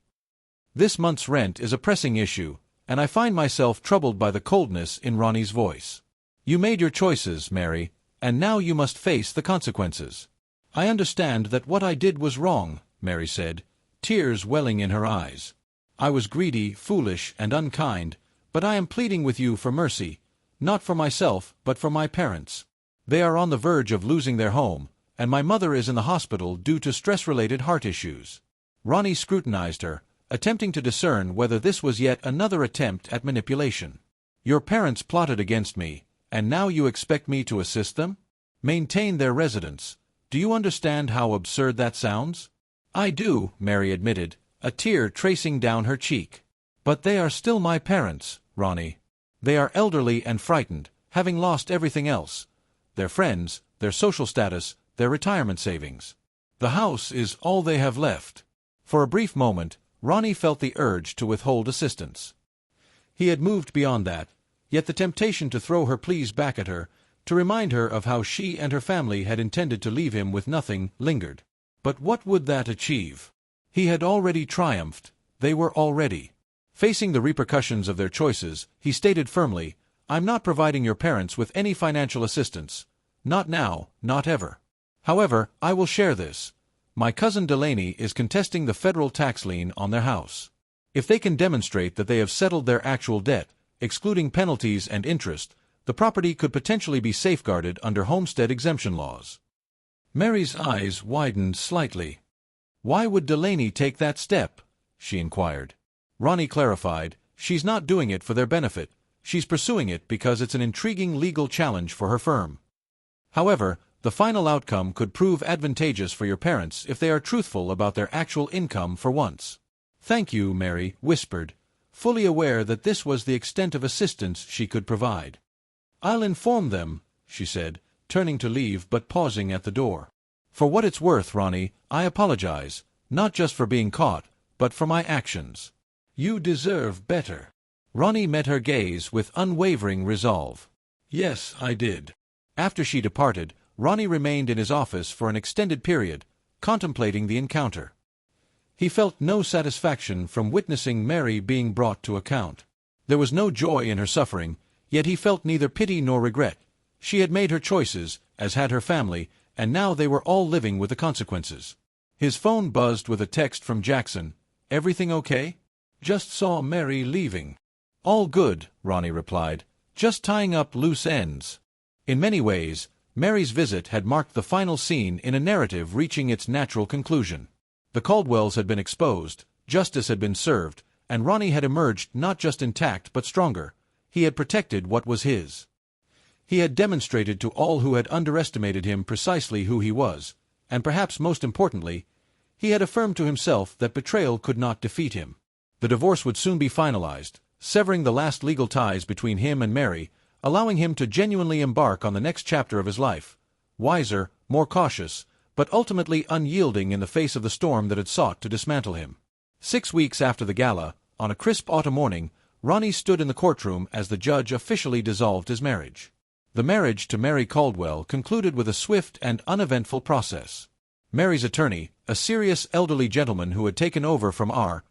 This month's rent is a pressing issue, and I find myself troubled by the coldness in Ronnie's voice. "You made your choices, Mary, and now you must face the consequences." "I understand that what I did was wrong," Mary said, tears welling in her eyes. "I was greedy, foolish, and unkind, but I am pleading with you for mercy, not for myself, but for my parents. They are on the verge of losing their home, and my mother is in the hospital due to stress-related heart issues." Ronnie scrutinized her, attempting to discern whether this was yet another attempt at manipulation. "Your parents plotted against me, and now you expect me to assist them? Maintain their residence. Do you understand how absurd that sounds?" "I do," Mary admitted, a tear tracing down her cheek. "But they are still my parents, Ronnie. They are elderly and frightened, having lost everything else: their friends, their social status, their retirement savings. The house is all they have left." For a brief moment, Ronnie felt the urge to withhold assistance. He had moved beyond that, yet the temptation to throw her pleas back at her, to remind her of how she and her family had intended to leave him with nothing, lingered. But what would that achieve? He had already triumphed. They were already. Facing the repercussions of their choices, he stated firmly, "I'm not providing your parents with any financial assistance. Not now, not ever. However, I will share this. My cousin Delaney is contesting the federal tax lien on their house. If they can demonstrate that they have settled their actual debt, excluding penalties and interest, the property could potentially be safeguarded under homestead exemption laws." Mary's eyes widened slightly. "Why would Delaney take that step?" she inquired. Ronnie clarified, "She's not doing it for their benefit. She's pursuing it because it's an intriguing legal challenge for her firm. However, the final outcome could prove advantageous for your parents if they are truthful about their actual income for once." "Thank you," Mary whispered, fully aware that this was the extent of assistance she could provide. "I'll inform them," she said, turning to leave but pausing at the door. "For what it's worth, Ronnie, I apologize, not just for being caught, but for my actions. You deserve better." Ronnie met her gaze with unwavering resolve. "Yes, I did." After she departed, Ronnie remained in his office for an extended period, contemplating the encounter. He felt no satisfaction from witnessing Mary being brought to account. There was no joy in her suffering, yet he felt neither pity nor regret. She had made her choices, as had her family, and now they were all living with the consequences. His phone buzzed with a text from Jackson. "Everything okay? Just saw Mary leaving." "All good," Ronnie replied. "Just tying up loose ends." In many ways, Mary's visit had marked the final scene in a narrative reaching its natural conclusion. The Caldwells had been exposed, justice had been served, and Ronnie had emerged not just intact but stronger. He had protected what was his. He had demonstrated to all who had underestimated him precisely who he was, and perhaps most importantly, he had affirmed to himself that betrayal could not defeat him. The divorce would soon be finalized, severing the last legal ties between him and Mary, allowing him to genuinely embark on the next chapter of his life, wiser, more cautious, but ultimately unyielding in the face of the storm that had sought to dismantle him. 6 weeks after the gala, on a crisp autumn morning, Ronnie stood in the courtroom as the judge officially dissolved his marriage. The marriage to Mary Caldwell concluded with a swift and uneventful process. Mary's attorney, a serious elderly gentleman who had taken over from R.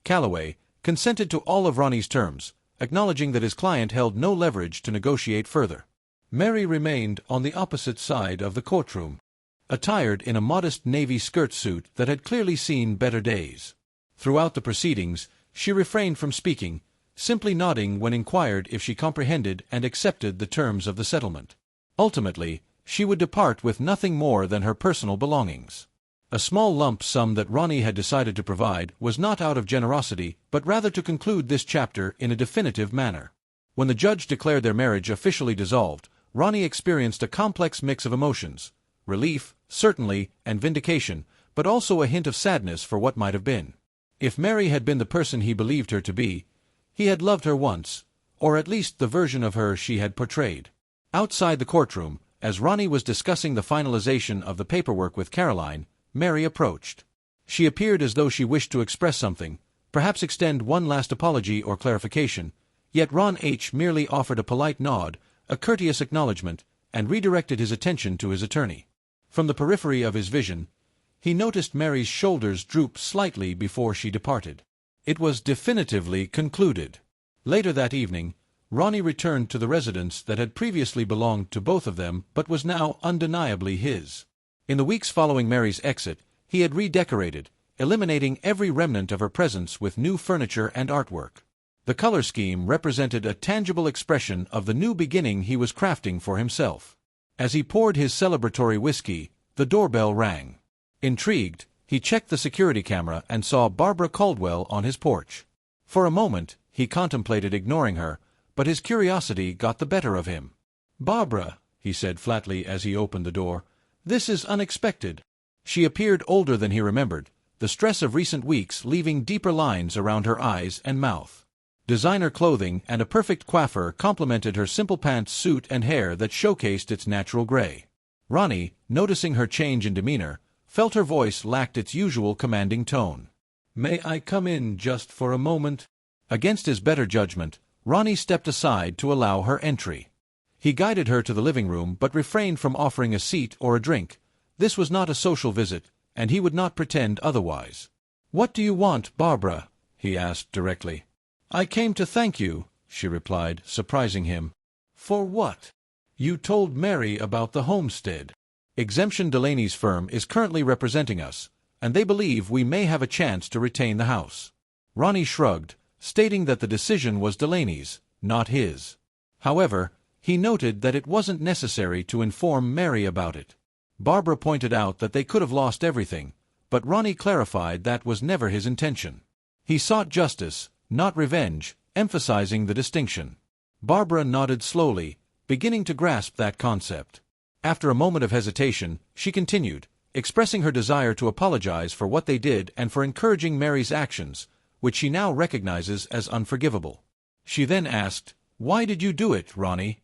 Calloway, consented to all of Ronnie's terms, acknowledging that his client held no leverage to negotiate further. Mary remained on the opposite side of the courtroom, attired in a modest navy skirt suit that had clearly seen better days. Throughout the proceedings, she refrained from speaking, simply nodding when inquired if she comprehended and accepted the terms of the settlement. Ultimately, she would depart with nothing more than her personal belongings. A small lump sum that Ronnie had decided to provide was not out of generosity, but rather to conclude this chapter in a definitive manner. When the judge declared their marriage officially dissolved, Ronnie experienced a complex mix of emotions: relief, certainly, and vindication, but also a hint of sadness for what might have been. If Mary had been the person he believed her to be, he had loved her once, or at least the version of her she had portrayed. Outside the courtroom, as Ronnie was discussing the finalization of the paperwork with Caroline, Mary approached. She appeared as though she wished to express something, perhaps extend one last apology or clarification, yet Ron H. merely offered a polite nod, a courteous acknowledgement, and redirected his attention to his attorney. From the periphery of his vision, he noticed Mary's shoulders droop slightly before she departed. It was definitively concluded. Later that evening, Ronnie returned to the residence that had previously belonged to both of them but was now undeniably his. In the weeks following Mary's exit, he had redecorated, eliminating every remnant of her presence with new furniture and artwork. The color scheme represented a tangible expression of the new beginning he was crafting for himself. As he poured his celebratory whiskey, the doorbell rang. Intrigued, He checked the security camera and saw Barbara Caldwell on his porch. For a moment, he contemplated ignoring her, but his curiosity got the better of him. "Barbara," he said flatly as he opened the door, "this is unexpected." She appeared older than he remembered, the stress of recent weeks leaving deeper lines around her eyes and mouth. Designer clothing and a perfect coiffure complemented her simple pants, suit, and hair that showcased its natural gray. Ronnie, noticing her change in demeanor, felt her voice lacked its usual commanding tone. "May I come in just for a moment?" Against his better judgment, Ronnie stepped aside to allow her entry. He guided her to the living room but refrained from offering a seat or a drink. This was not a social visit, and he would not pretend otherwise. "What do you want, Barbara?" he asked directly. "I came to thank you," she replied, surprising him. "For what?" "You told Mary about the homestead. Exemption Delaney's firm is currently representing us, and they believe we may have a chance to retain the house." Ronnie shrugged, stating that the decision was Delaney's, not his. However, he noted that it wasn't necessary to inform Mary about it. Barbara pointed out that they could have lost everything, but Ronnie clarified that was never his intention. He sought justice, not revenge, emphasizing the distinction. Barbara nodded slowly, beginning to grasp that concept. After a moment of hesitation, she continued, expressing her desire to apologize for what they did and for encouraging Mary's actions, which she now recognizes as unforgivable. She then asked, "Why did you do it, Ronnie?"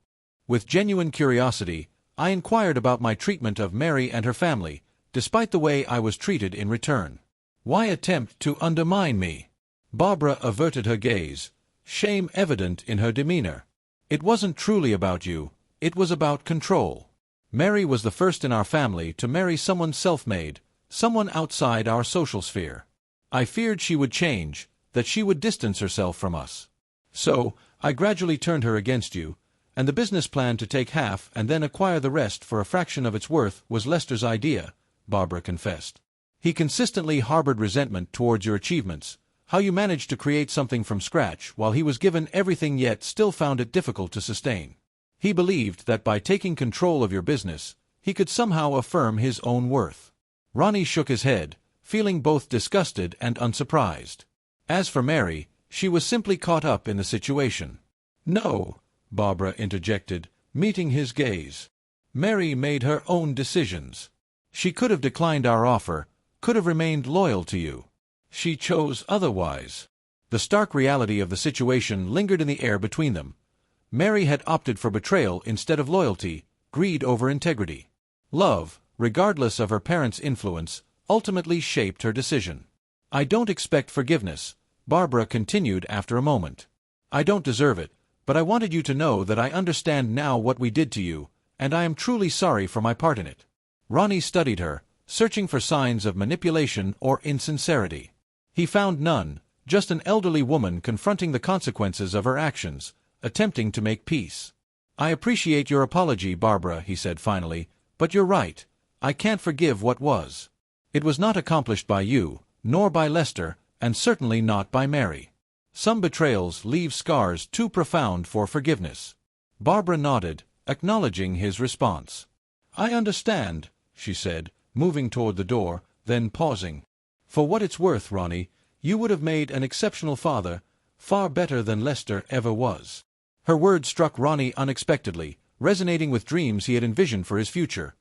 With genuine curiosity, I inquired about my treatment of Mary and her family, despite the way I was treated in return. "Why attempt to undermine me?" Barbara averted her gaze, shame evident in her demeanor. "It wasn't truly about you, it was about control. Mary was the first in our family to marry someone self-made, someone outside our social sphere. I feared she would change, that she would distance herself from us. So, I gradually turned her against you, and the business plan to take half and then acquire the rest for a fraction of its worth was Lester's idea," Barbara confessed. "He consistently harbored resentment towards your achievements, how you managed to create something from scratch while he was given everything yet still found it difficult to sustain. He believed that by taking control of your business, he could somehow affirm his own worth." Ronnie shook his head, feeling both disgusted and unsurprised. As for Mary, she was simply caught up in the situation. "No," Barbara interjected, meeting his gaze. "Mary made her own decisions. She could have declined our offer, could have remained loyal to you. She chose otherwise." The stark reality of the situation lingered in the air between them. Mary had opted for betrayal instead of loyalty, greed over integrity. Love, regardless of her parents' influence, ultimately shaped her decision. "I don't expect forgiveness," Barbara continued after a moment. "I don't deserve it, but I wanted you to know that I understand now what we did to you, and I am truly sorry for my part in it." Ronnie studied her, searching for signs of manipulation or insincerity. He found none, just an elderly woman confronting the consequences of her actions, attempting to make peace. "I appreciate your apology, Barbara," he said finally, "but you're right. I can't forgive what was. It was not accomplished by you, nor by Lester, and certainly not by Mary. Some betrayals leave scars too profound for forgiveness." Barbara nodded, acknowledging his response. "I understand," she said, moving toward the door, then pausing. "For what it's worth, Ronnie, you would have made an exceptional father, far better than Lester ever was." Her words struck Ronnie unexpectedly, resonating with dreams he had envisioned for his future.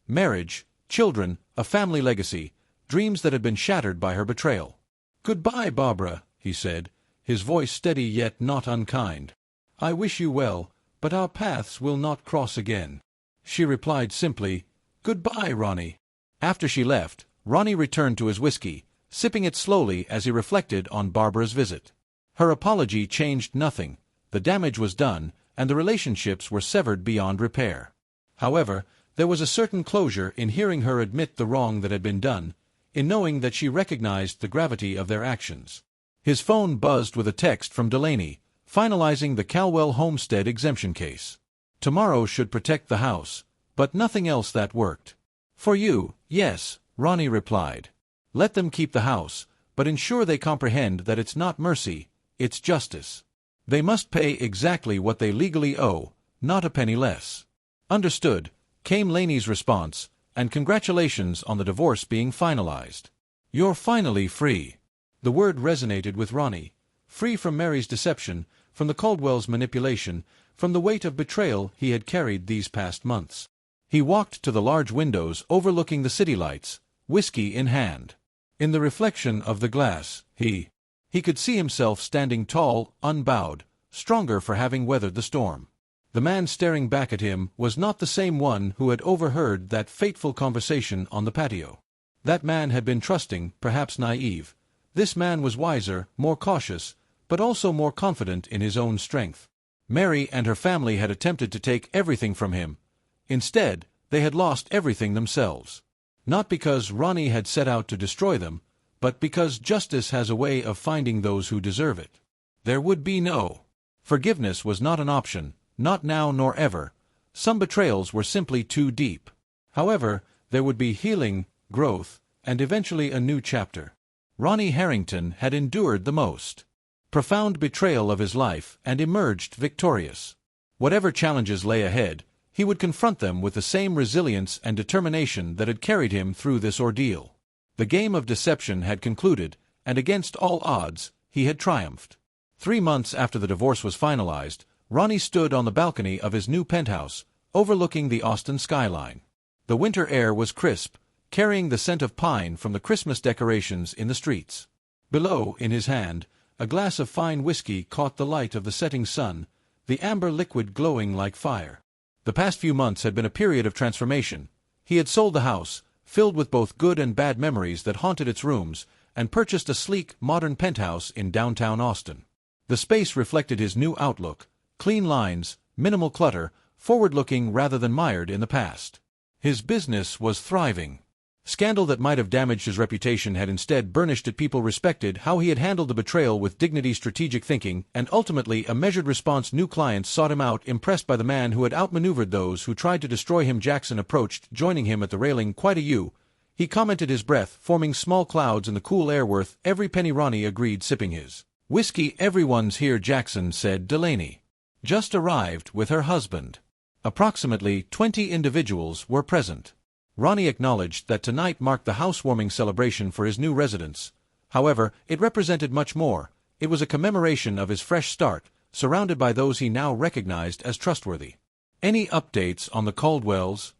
Marriage, children, a family legacy, dreams that had been shattered by her betrayal. "Goodbye, Barbara," he said, his voice steady yet not unkind. "I wish you well, but our paths will not cross again." She replied simply, "Goodbye, Ronnie." After she left, Ronnie returned to his whiskey, sipping it slowly as he reflected on Barbara's visit. Her apology changed nothing. The damage was done, and the relationships were severed beyond repair. However, there was a certain closure in hearing her admit the wrong that had been done, in knowing that she recognized the gravity of their actions. His phone buzzed with a text from Delaney, finalizing the Caldwell homestead exemption case. Tomorrow should protect the house, but nothing else that worked. "For you, yes," Ronnie replied. "Let them keep the house, but ensure they comprehend that it's not mercy, it's justice. They must pay exactly what they legally owe, not a penny less." "Understood," came Laney's response, "and congratulations on the divorce being finalized." You're finally free. The word resonated with Ronnie. Free from Mary's deception, from the Caldwells' manipulation, from the weight of betrayal he had carried these past months. He walked to the large windows overlooking the city lights, whiskey in hand. In the reflection of the glass, he could see himself standing tall, unbowed, stronger for having weathered the storm. The man staring back at him was not the same one who had overheard that fateful conversation on the patio. That man had been trusting, perhaps naive. This man was wiser, more cautious, but also more confident in his own strength. Mary and her family had attempted to take everything from him. Instead, they had lost everything themselves. Not because Ronnie had set out to destroy them, but because justice has a way of finding those who deserve it. There would be no forgiveness was not an option, not now nor ever. Some betrayals were simply too deep. However, there would be healing, growth, and eventually a new chapter. Ronnie Harrington had endured the most profound betrayal of his life and emerged victorious. Whatever challenges lay ahead, he would confront them with the same resilience and determination that had carried him through this ordeal. The game of deception had concluded, and against all odds, he had triumphed. 3 months after the divorce was finalized, Ronnie stood on the balcony of his new penthouse, overlooking the Austin skyline. The winter air was crisp, carrying the scent of pine from the Christmas decorations in the streets. Below, in his hand, a glass of fine whiskey caught the light of the setting sun, the amber liquid glowing like fire. The past few months had been a period of transformation. He had sold the house, filled with both good and bad memories that haunted its rooms, and purchased a sleek, modern penthouse in downtown Austin. The space reflected his new outlook: clean lines, minimal clutter, forward-looking rather than mired in the past. His business was thriving. Scandal that might have damaged his reputation had instead burnished it. People respected how he had handled the betrayal with dignity, strategic thinking, and ultimately a measured response. New clients sought him out, impressed by the man who had outmaneuvered those who tried to destroy him. Jackson approached, joining him at the railing. "Quite a you," he commented, his breath forming small clouds in the cool air. "Worth every penny." Ronnie agreed, sipping his whiskey. "Everyone's here," Jackson said. "Delaney just arrived with her husband." Approximately 20 individuals were present. Ronnie acknowledged that tonight marked the housewarming celebration for his new residence. However, it represented much more. It was a commemoration of his fresh start, surrounded by those he now recognized as trustworthy. "Any updates on the Caldwells?"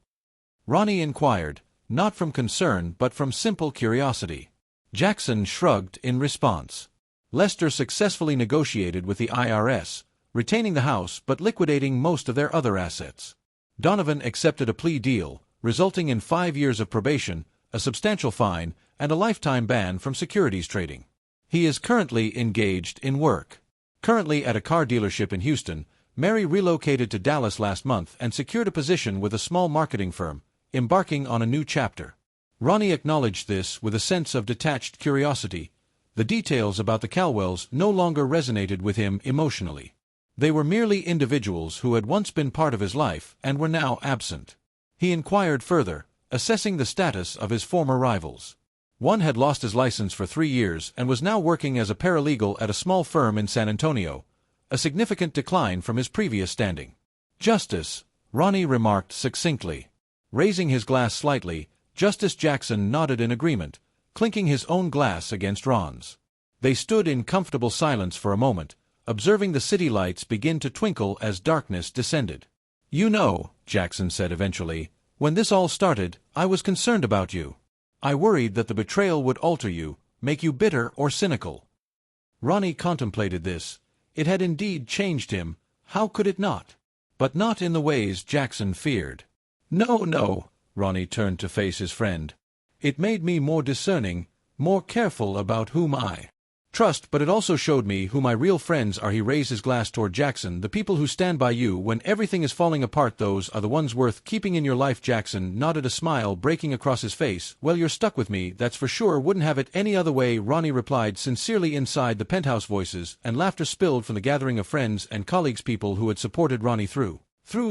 Ronnie inquired, not from concern but from simple curiosity. Jackson shrugged in response. Lester successfully negotiated with the IRS, retaining the house but liquidating most of their other assets. Donovan accepted a plea deal, resulting in 5 years of probation, a substantial fine, and a lifetime ban from securities trading. He is currently engaged in work. Currently at a car dealership in Houston, Mary relocated to Dallas last month and secured a position with a small marketing firm, embarking on a new chapter. Ronnie acknowledged this with a sense of detached curiosity. The details about the Caldwells no longer resonated with him emotionally. They were merely individuals who had once been part of his life and were now absent. He inquired further, assessing the status of his former rivals. One had lost his license for 3 years and was now working as a paralegal at a small firm in San Antonio, a significant decline from his previous standing. "Justice," Ronnie remarked succinctly. Raising his glass slightly, Justice Jackson nodded in agreement, clinking his own glass against Ron's. They stood in comfortable silence for a moment, observing the city lights begin to twinkle as darkness descended. "You know," Jackson said eventually, "when this all started, I was concerned about you. I worried that the betrayal would alter you, make you bitter or cynical." Ronnie contemplated this. It had indeed changed him. How could it not? But not in the ways Jackson feared. No, Ronnie turned to face his friend. "It made me more discerning, more careful about whom I trust, but it also showed me who my real friends are." He raised his glass toward Jackson. "The people who stand by you when everything is falling apart, those are the ones worth keeping in your life." Jackson nodded, a smile breaking across his face. "Well, you're stuck with me, that's for sure. Wouldn't have it any other way," Ronnie replied sincerely. Inside the penthouse, voices and laughter spilled from the gathering of friends and colleagues, people who had supported Ronnie through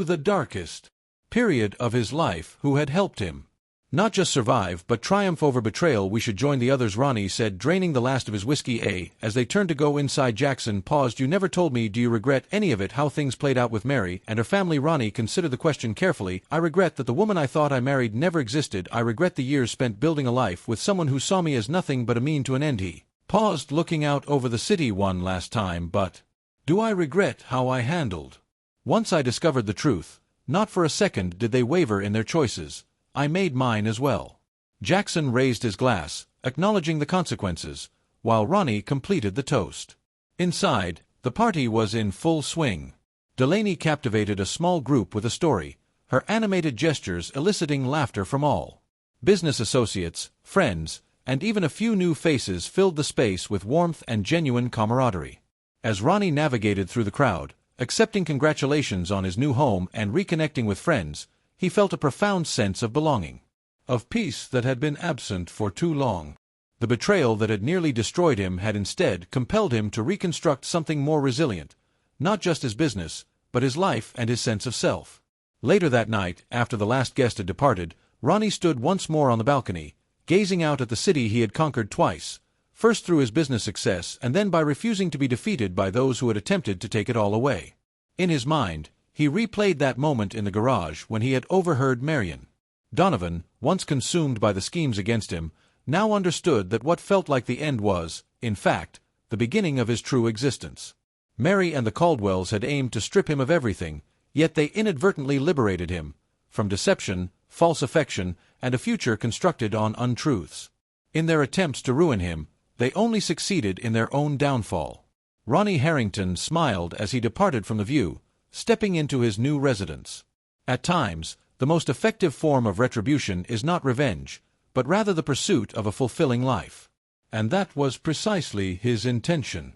the darkest period of his life, who had helped him Not just survive, but triumph over betrayal. We should join the others, Ronnie said, draining the last of his whiskey. As they turned to go inside, Jackson paused. You never told me, do you regret any of it, how things played out with Mary and her family? Ronnie considered the question carefully. I regret that the woman I thought I married never existed. I regret the years spent building a life with someone who saw me as nothing but a mean to an end. He paused, looking out over the city one last time. But do I regret how I handled? Once I discovered the truth, not for a second did they waver in their choices. I made mine as well. Jackson raised his glass, acknowledging the consequences, while Ronnie completed the toast. Inside, the party was in full swing. Delaney captivated a small group with a story, her animated gestures eliciting laughter from all. Business associates, friends, and even a few new faces filled the space with warmth and genuine camaraderie. As Ronnie navigated through the crowd, accepting congratulations on his new home and reconnecting with friends, he felt a profound sense of belonging, of peace that had been absent for too long. The betrayal that had nearly destroyed him had instead compelled him to reconstruct something more resilient, not just his business, but his life and his sense of self. Later that night, after the last guest had departed, Ronnie stood once more on the balcony, gazing out at the city he had conquered twice, first through his business success and then by refusing to be defeated by those who had attempted to take it all away. In his mind, he replayed that moment in the garage when he had overheard Marion. Donovan, once consumed by the schemes against him, now understood that what felt like the end was, in fact, the beginning of his true existence. Mary and the Caldwells had aimed to strip him of everything, yet they inadvertently liberated him, from deception, false affection, and a future constructed on untruths. In their attempts to ruin him, they only succeeded in their own downfall. Ronnie Harrington smiled as he departed from the view, stepping into his new residence. At times, the most effective form of retribution is not revenge, but rather the pursuit of a fulfilling life. And that was precisely his intention.